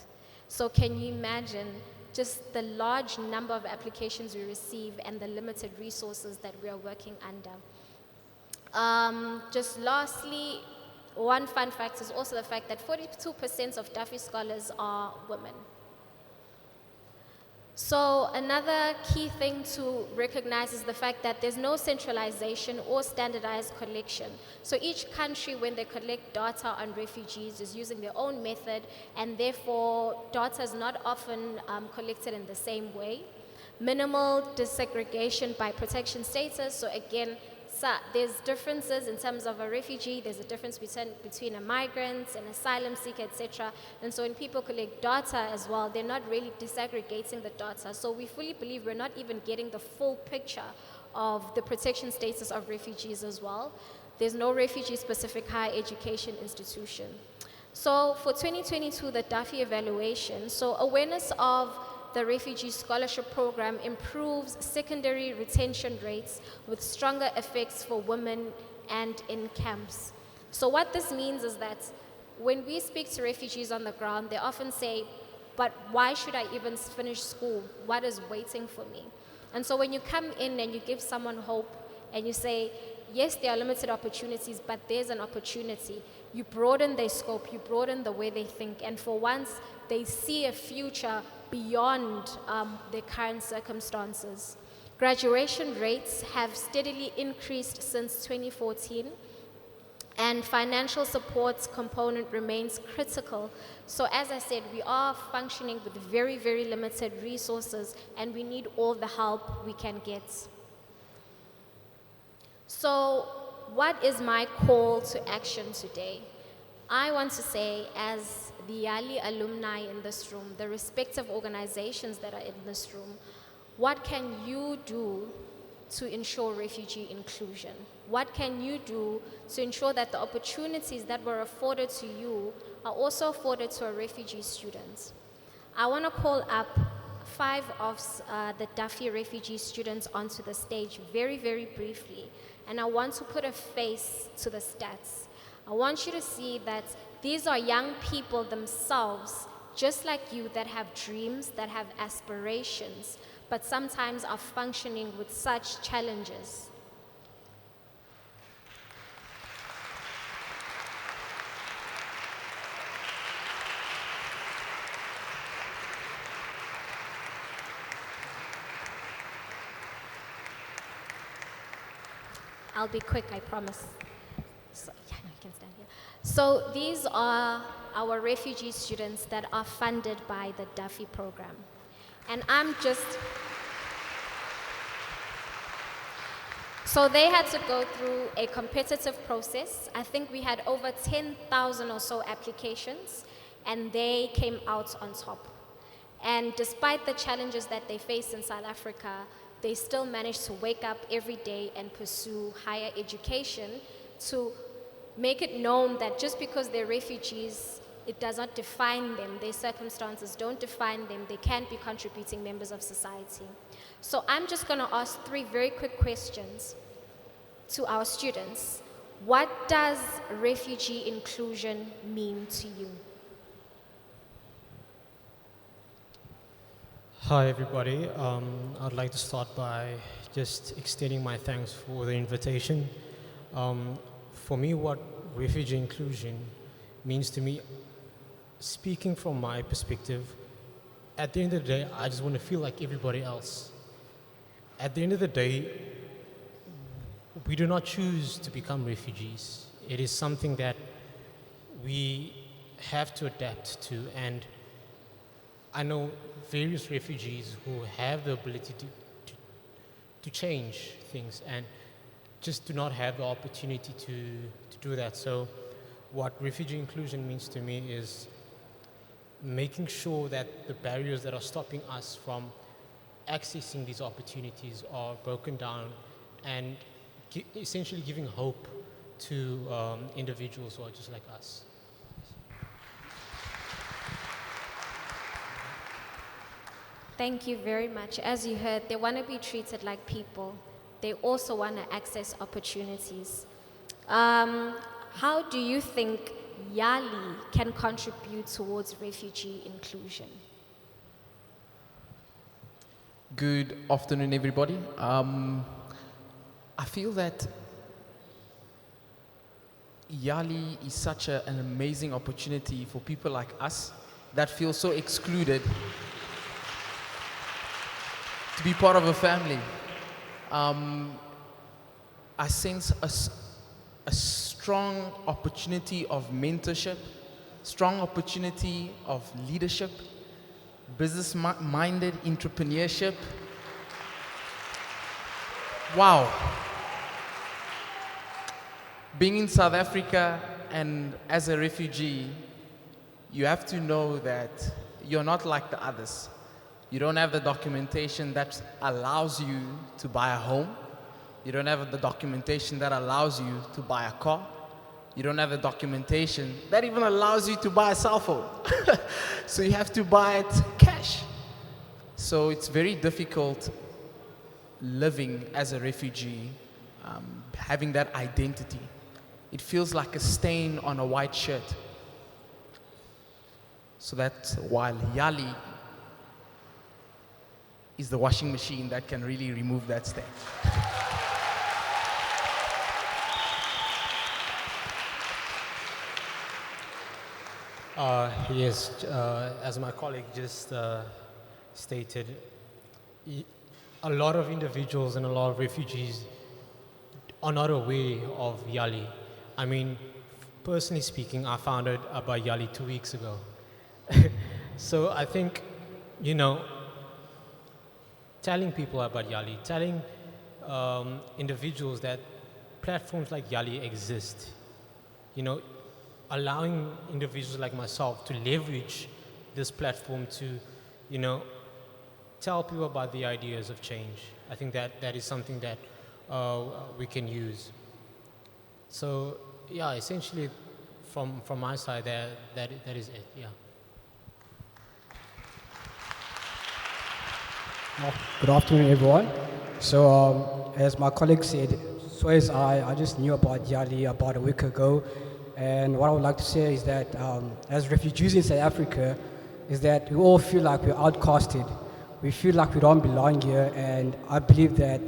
So can you imagine just the large number of applications we receive and the limited resources that we are working under? Just lastly, one fun fact is also the fact that 42% of Duffy scholars are women. So another key thing to recognize is the fact that there's no centralization or standardized collection. So each country, when they collect data on refugees, is using their own method, and therefore data is not often collected in the same way. Minimal desegregation by protection status. So again, there's differences in terms of a refugee, there's a difference between a migrant, an asylum seeker, etc. And so when people collect data as well, they're not really disaggregating the data. So we fully believe we're not even getting the full picture of the protection status of refugees as well. There's no refugee-specific higher education institution. So for 2022, the Duffy evaluation, so awareness of the Refugee Scholarship Program improves secondary retention rates with stronger effects for women and in camps. So what this means is that when we speak to refugees on the ground, they often say, but why should I even finish school? What is waiting for me? And so when you come in and you give someone hope and you say, yes, there are limited opportunities, but there's an opportunity. You broaden their scope, you broaden the way they think, and for once, they see a future beyond their current circumstances. Graduation rates have steadily increased since 2014, and financial support component remains critical. So as I said, we are functioning with very, very limited resources, and we need all the help we can get. So what is my call to action today? I want to say, as the YALI alumni in this room, the respective organizations that are in this room, what can you do to ensure refugee inclusion? What can you do to ensure that the opportunities that were afforded to you are also afforded to a refugee student? I want to call up 5 of the Duffy refugee students onto the stage very, very briefly, and I want to put a face to the stats. I want you to see that these are young people themselves, just like you, that have dreams, that have aspirations, but sometimes are functioning with such challenges. I'll be quick, I promise. So, yeah, no, you can stand here. So these are our refugee students that are funded by the Duffy program. And so they had to go through a competitive process. I think we had over 10,000 or so applications, and they came out on top. And despite the challenges that they face in South Africa, they still managed to wake up every day and pursue higher education, to make it known that just because they're refugees, it does not define them. Their circumstances don't define them. They can be contributing members of society. So I'm just going to ask 3 very quick questions to our students. What does refugee inclusion mean to you? Hi, everybody. I'd like to start by just extending my thanks for the invitation. For me, what refugee inclusion means to me, speaking from my perspective, at the end of the day, I just want to feel like everybody else. At the end of the day, we do not choose to become refugees. It is something that we have to adapt to, and I know various refugees who have the ability to change things and just do not have the opportunity to do that. So what refugee inclusion means to me is making sure that the barriers that are stopping us from accessing these opportunities are broken down, and essentially giving hope to individuals who are just like us. Thank you very much. As you heard, they want to be treated like people. They also want to access opportunities. How do you think Yali can contribute towards refugee inclusion? Good afternoon, everybody. I feel that Yali is such an amazing opportunity for people like us that feel so excluded to be part of a family. I sense a strong opportunity of mentorship, strong opportunity of leadership, business-minded entrepreneurship. Wow. Being in South Africa and as a refugee, you have to know that you're not like the others. You don't have the documentation that allows you to buy a home. You don't have the documentation that allows you to buy a car. You don't have the documentation that even allows you to buy a cell phone. So you have to buy it cash. So it's very difficult living as a refugee, having that identity. It feels like a stain on a white shirt. So that's why Yali is the washing machine that can really remove that stain. Yes, as my colleague just stated, a lot of individuals and a lot of refugees are not aware of Yali. I mean, personally speaking, I found out about Yali 2 weeks ago. So I think, telling people about Yali, telling individuals that platforms like Yali exist, allowing individuals like myself to leverage this platform to, tell people about the ideas of change. I think that is something that we can use. So, yeah, essentially, from my side, that is it, yeah. Good afternoon, everyone. So, as my colleague said, so as I just knew about Yali about a week ago, and what I would like to say is that as refugees in South Africa, is that we all feel like we're outcasted. We feel like we don't belong here, and I believe that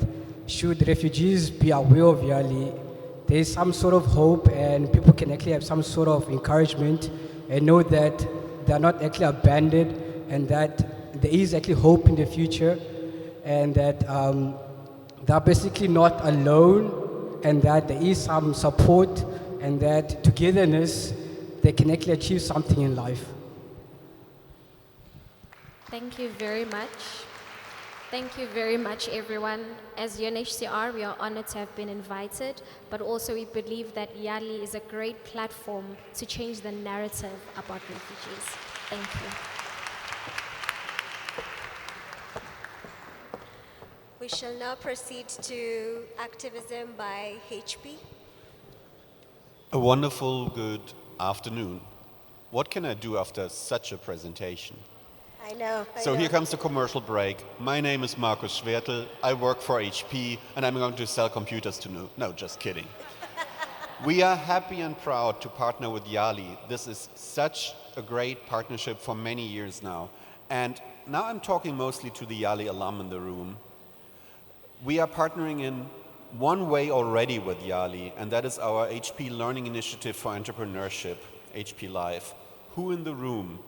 should refugees be aware of Yali, there is some sort of hope, and people can actually have some sort of encouragement and know that they're not actually abandoned, and that there is actually hope in the future, and that they're basically not alone, and that there is some support, and that togetherness, they can actually achieve something in life. Thank you very much. Thank you very much, everyone. As UNHCR, we are honored to have been invited, but also we believe that Yali is a great platform to change the narrative about refugees. Thank you. We shall now proceed to activism by HP. A wonderful good afternoon. What can I do after such a presentation? I know. So here comes the commercial break. My name is Markus Schwertl. I work for HP, and I'm going to sell computers to no, just kidding. We are happy and proud to partner with Yali. This is such a great partnership for many years now. And now I'm talking mostly to the Yali alum in the room. We are partnering in one way already with Yali, and that is our HP Learning Initiative for Entrepreneurship, HP Live. Who in the room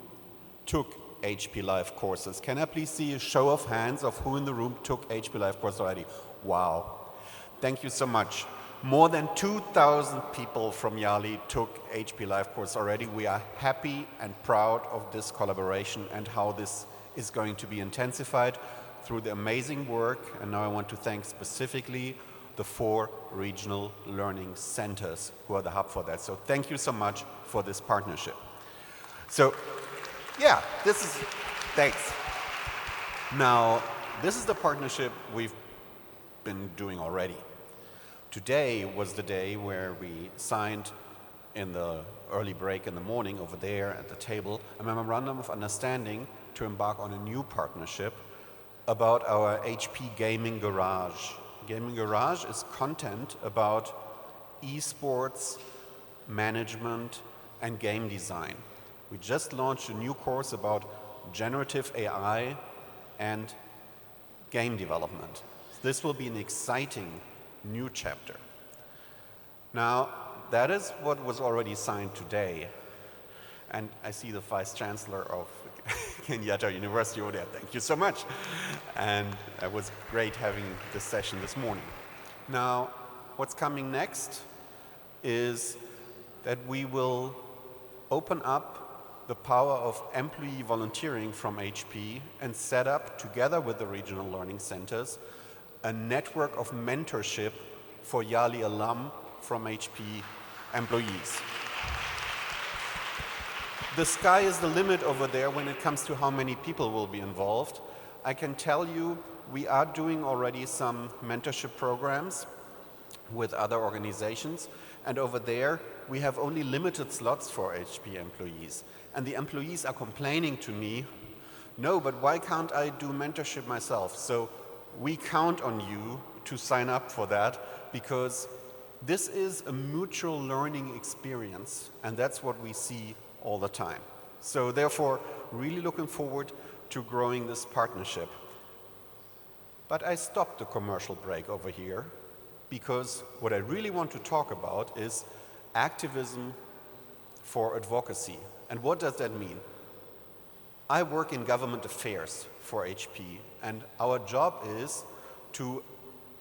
took HP Live courses? Can I please see a show of hands of who in the room took HP Live course already? Wow. Thank you so much. More than 2,000 people from Yali took HP Live course already. We are happy and proud of this collaboration and how this is going to be intensified through the amazing work. And now I want to thank specifically the 4 regional learning centers who are the hub for that. So thank you so much for this partnership. So yeah, thanks. Now, this is the partnership we've been doing already. Today was the day where we signed in the early break in the morning over there at the table a memorandum of understanding to embark on a new partnership about our HP Gaming Garage. Gaming Garage is content about esports, management, and game design. We just launched a new course about generative AI and game development. This will be an exciting new chapter. Now, that is what was already signed today. And I see the Vice Chancellor of Kenyatta University over there. Thank you so much. And it was great having this session this morning. Now, what's coming next is that we will open up the power of employee volunteering from HP and set up, together with the regional learning centers, a network of mentorship for YALI alum from HP employees. The sky is the limit over there when it comes to how many people will be involved. I can tell you we are doing already some mentorship programs with other organizations, and over there we have only limited slots for HP employees. And the employees are complaining to me, no, but why can't I do mentorship myself? So we count on you to sign up for that, because this is a mutual learning experience, and that's what we see all the time. So therefore, really looking forward to growing this partnership. But I stopped the commercial break over here, because what I really want to talk about is activism for advocacy. And what does that mean? I work in government affairs for HP, and our job is to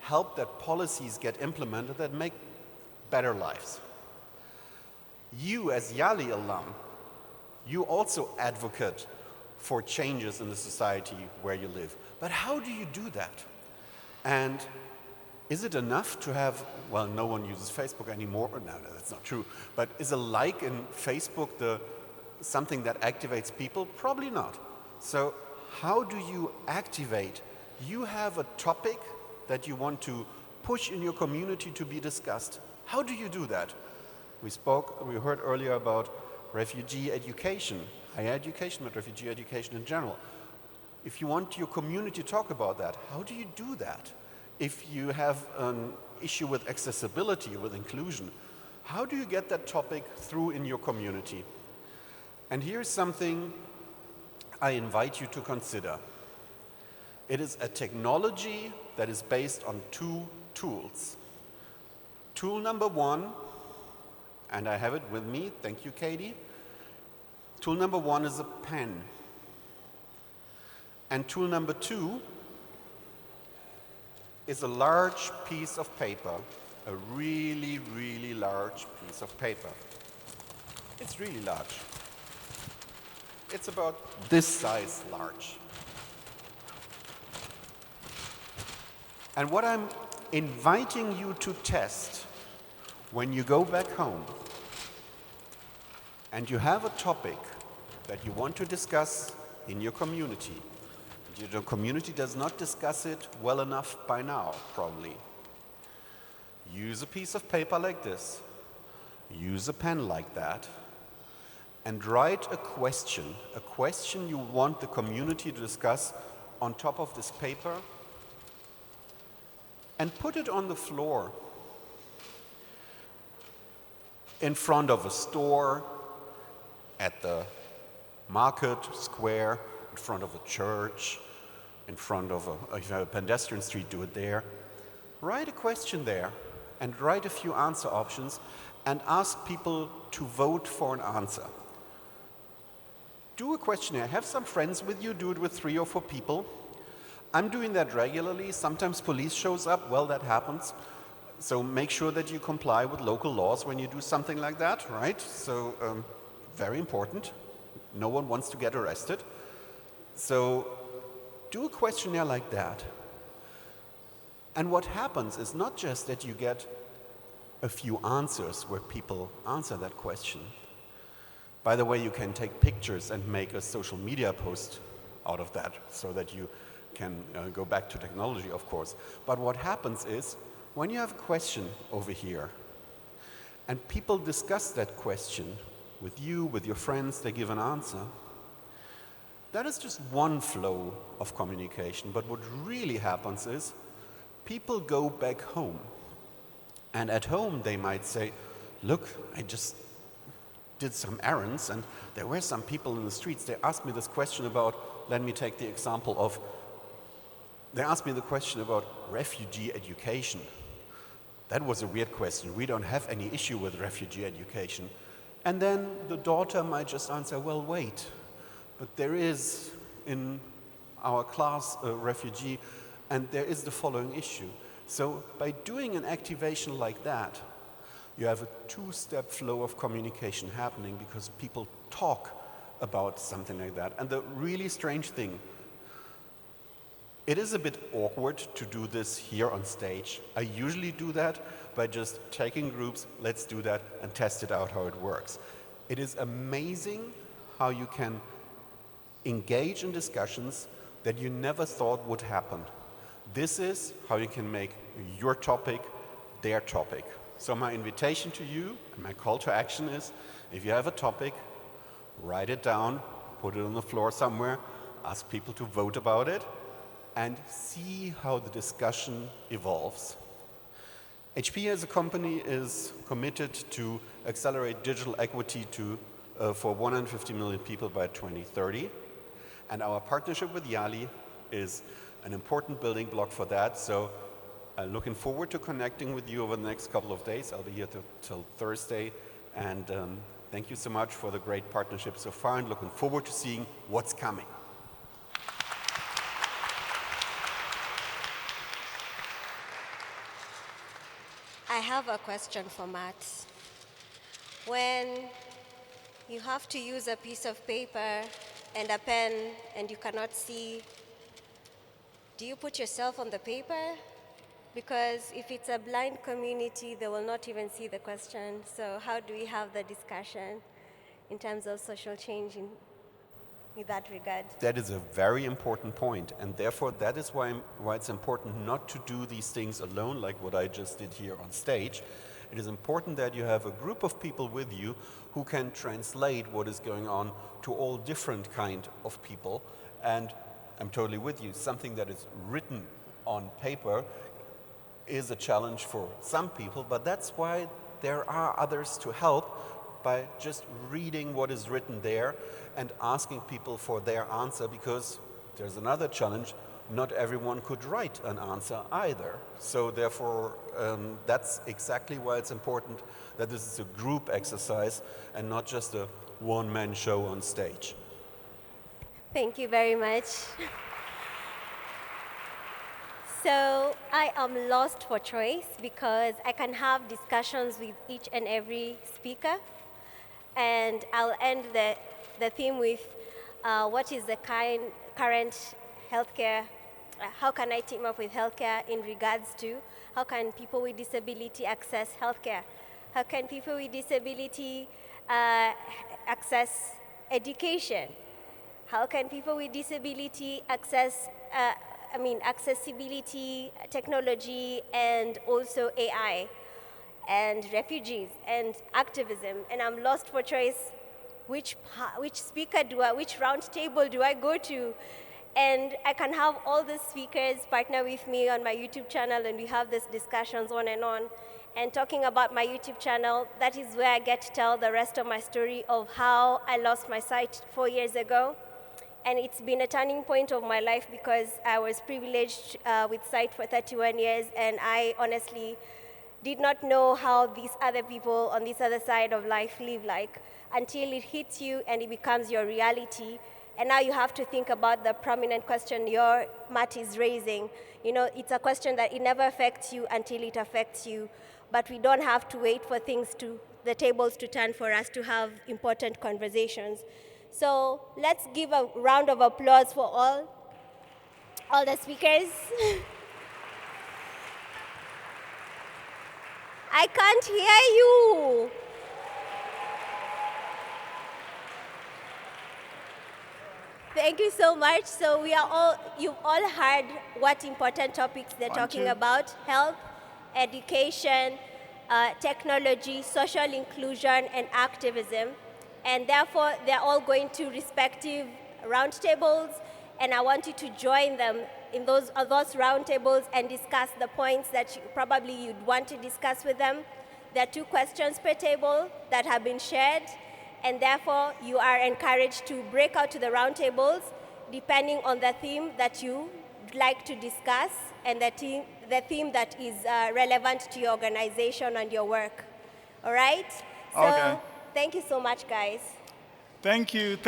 help that policies get implemented that make better lives. You, as YALI alum, you also advocate for changes in the society where you live. But how do you do that? And is it enough to have, well, no one uses Facebook anymore. No, that's not true. But is a like in Facebook something that activates people? Probably not. So how do you activate? You have a topic that you want to push in your community to be discussed. How do you do that? We heard earlier about refugee education, higher education, but refugee education in general. If you want your community to talk about that, how do you do that? If you have an issue with accessibility, with inclusion, how do you get that topic through in your community? And here's something I invite you to consider. It is a technology that is based on two tools. Tool number one, and I have it with me, thank you, Katie. Tool number one is a pen. And tool number two is a large piece of paper, a really, really large piece of paper. It's really large. It's about this size large. And what I'm inviting you to test when you go back home and you have a topic that you want to discuss in your community, your community does not discuss it well enough by now, probably. Use a piece of paper like this, use a pen like that, and write a question you want the community to discuss on top of this paper, and put it on the floor in front of a store, at the market square, in front of a church, in front of if you have a pedestrian street, do it there. Write a question there and write a few answer options and ask people to vote for an answer. Do a questionnaire. Have some friends with you. Do it with 3 or 4 people. I'm doing that regularly. Sometimes police shows up. Well, that happens. So make sure that you comply with local laws when you do something like that, right? So very important. No one wants to get arrested. So do a questionnaire like that. And what happens is not just that you get a few answers where people answer that question. By the way, you can take pictures and make a social media post out of that so that you can go back to technology, of course. But what happens is when you have a question over here, and people discuss that question with you, with your friends, they give an answer, that is just one flow of communication. But what really happens is people go back home. And at home they might say, look, I just did some errands and there were some people in the streets. They asked me this question about, let me take the example of, they asked me the question about refugee education. That was a weird question. We don't have any issue with refugee education. And then the daughter might just answer, well, wait, but there is in our class a refugee, and there is the following issue. So by doing an activation like that, you have a two-step flow of communication happening because people talk about something like that. And the really strange thing, it is a bit awkward to do this here on stage. I usually do that by just taking groups, let's do that and test it out how it works. It is amazing how you can engage in discussions that you never thought would happen. This is how you can make your topic their topic. So my invitation to you and my call to action is, if you have a topic, write it down, put it on the floor somewhere, ask people to vote about it, and see how the discussion evolves. HP as a company is committed to accelerate digital equity for 150 million people by 2030. And our partnership with Yali is an important building block for that. So I'm looking forward to connecting with you over the next couple of days. I'll be here till Thursday. And thank you so much for the great partnership so far, and looking forward to seeing what's coming. I have a question for Matt. When you have to use a piece of paper and a pen and you cannot see, do you put yourself on the paper? Because if it's a blind community, they will not even see the question. So how do we have the discussion in terms of social change in that regard? That is a very important point, and therefore that is why it's important not to do these things alone, like what I just did here on stage. It is important that you have a group of people with you who can translate what is going on to all different kind of people. And I'm totally with you. Something that is written on paper is a challenge for some people, but that's why there are others to help by just reading what is written there and asking people for their answer, because there's another challenge. Not everyone could write an answer either. So therefore, that's exactly why it's important that this is a group exercise and not just a one-man show on stage. Thank you very much. So I am lost for choice because I can have discussions with each and every speaker. And I'll end the theme with what is the current healthcare, how can I team up with healthcare in regards to how can people with disability access healthcare? How can people with disability access education? How can people with disability access, accessibility, technology, and also AI, and refugees, and activism? And I'm lost for choice. Which round table do I go to? And I can have all the speakers partner with me on my YouTube channel, and we have these discussions on and on. And talking about my YouTube channel, that is where I get to tell the rest of my story of how I lost my sight 4 years ago. And it's been a turning point of my life because I was privileged with sight for 31 years, and I honestly did not know how these other people on this other side of life live like until it hits you and it becomes your reality. And now you have to think about the prominent question your Matt is raising. You know, it's a question that it never affects you until it affects you. But we don't have to wait for the tables to turn for us to have important conversations. So let's give a round of applause for all the speakers. I can't hear you. Thank you so much. So you've all heard what important topics they're talking about, health education, technology, social inclusion, and activism. And therefore, they're all going to respective roundtables, and I want you to join them in those roundtables and discuss the points that you'd want to discuss with them. There are 2 questions per table that have been shared, and therefore you are encouraged to break out to the roundtables depending on the theme that you like to discuss and the theme that is relevant to your organization and your work. All right? So Okay. Thank you so much, guys. Thank you,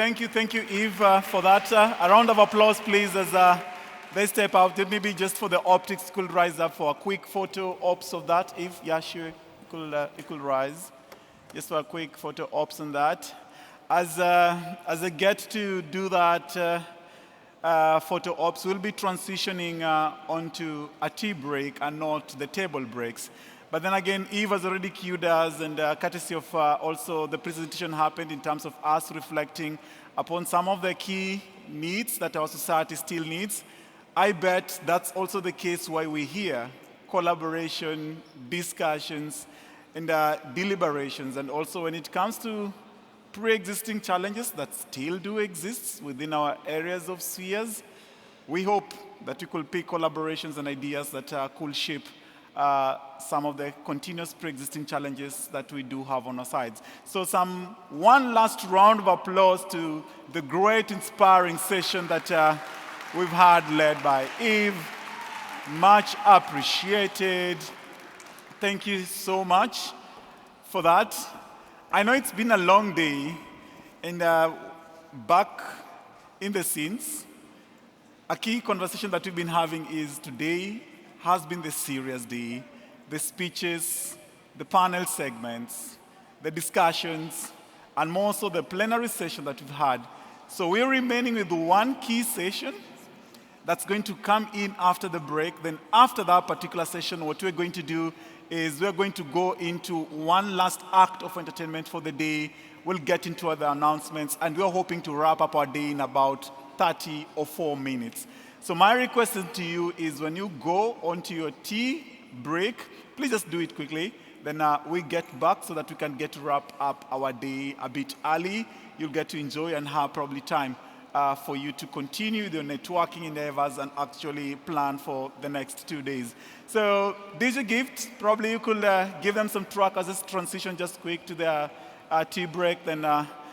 Eve, for that. A round of applause, please, as they step out. Maybe just for the optics, could rise up for a quick photo ops of that. Eve, yeah, sure, it could rise. Just for a quick photo ops on that. As I get to do that photo ops, we'll be transitioning onto a tea break and not the table breaks. But then again, Eve has already cued us, and courtesy of also the presentation happened in terms of us reflecting upon some of the key needs that our society still needs. I bet that's also the case why we're here. Collaboration, discussions, and deliberations. And also when it comes to pre-existing challenges that still do exist within our areas of spheres, we hope that we could pick collaborations and ideas that could shape some of the continuous pre-existing challenges that we do have on our sides. So one last round of applause to the great inspiring session that we've had led by Eve. Much appreciated. Thank you so much for that. I know it's been a long day, and back in the scenes, a key conversation that we've been having is today has been the serious day, the speeches, the panel segments, the discussions, and more so the plenary session that we've had. So we're remaining with one key session that's going to come in after the break. Then after that particular session, what we're going to do is we're going to go into one last act of entertainment for the day. We'll get into other announcements, and we're hoping to wrap up our day in about 30 or 4 minutes. So my request to you is when you go onto your tea break, please just do it quickly. Then we get back so that we can get to wrap up our day a bit early. You'll get to enjoy and have probably time for you to continue your networking endeavors and actually plan for the next 2 days. So DJ Gift, probably you could give them some track as this transition just quick to their tea break. Then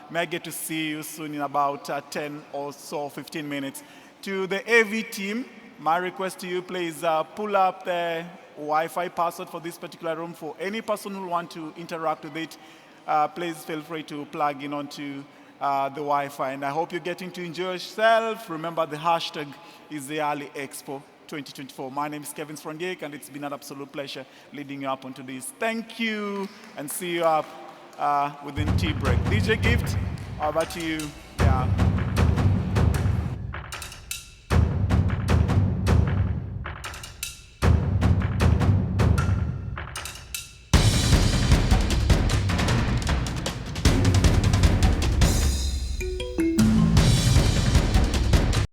may I get to see you soon in about 10 or so, 15 minutes. To the AV team, my request to you, please pull up the Wi-Fi password for this particular room. For any person who want to interact with it, please feel free to plug in onto the Wi-Fi. And I hope you're getting to enjoy yourself. Remember, the hashtag is the Early Expo 2024. My name is Kevin Srondiek, and it's been an absolute pleasure leading you up onto this. Thank you, and see you up within tea break. DJ Gift, how about you? Yeah.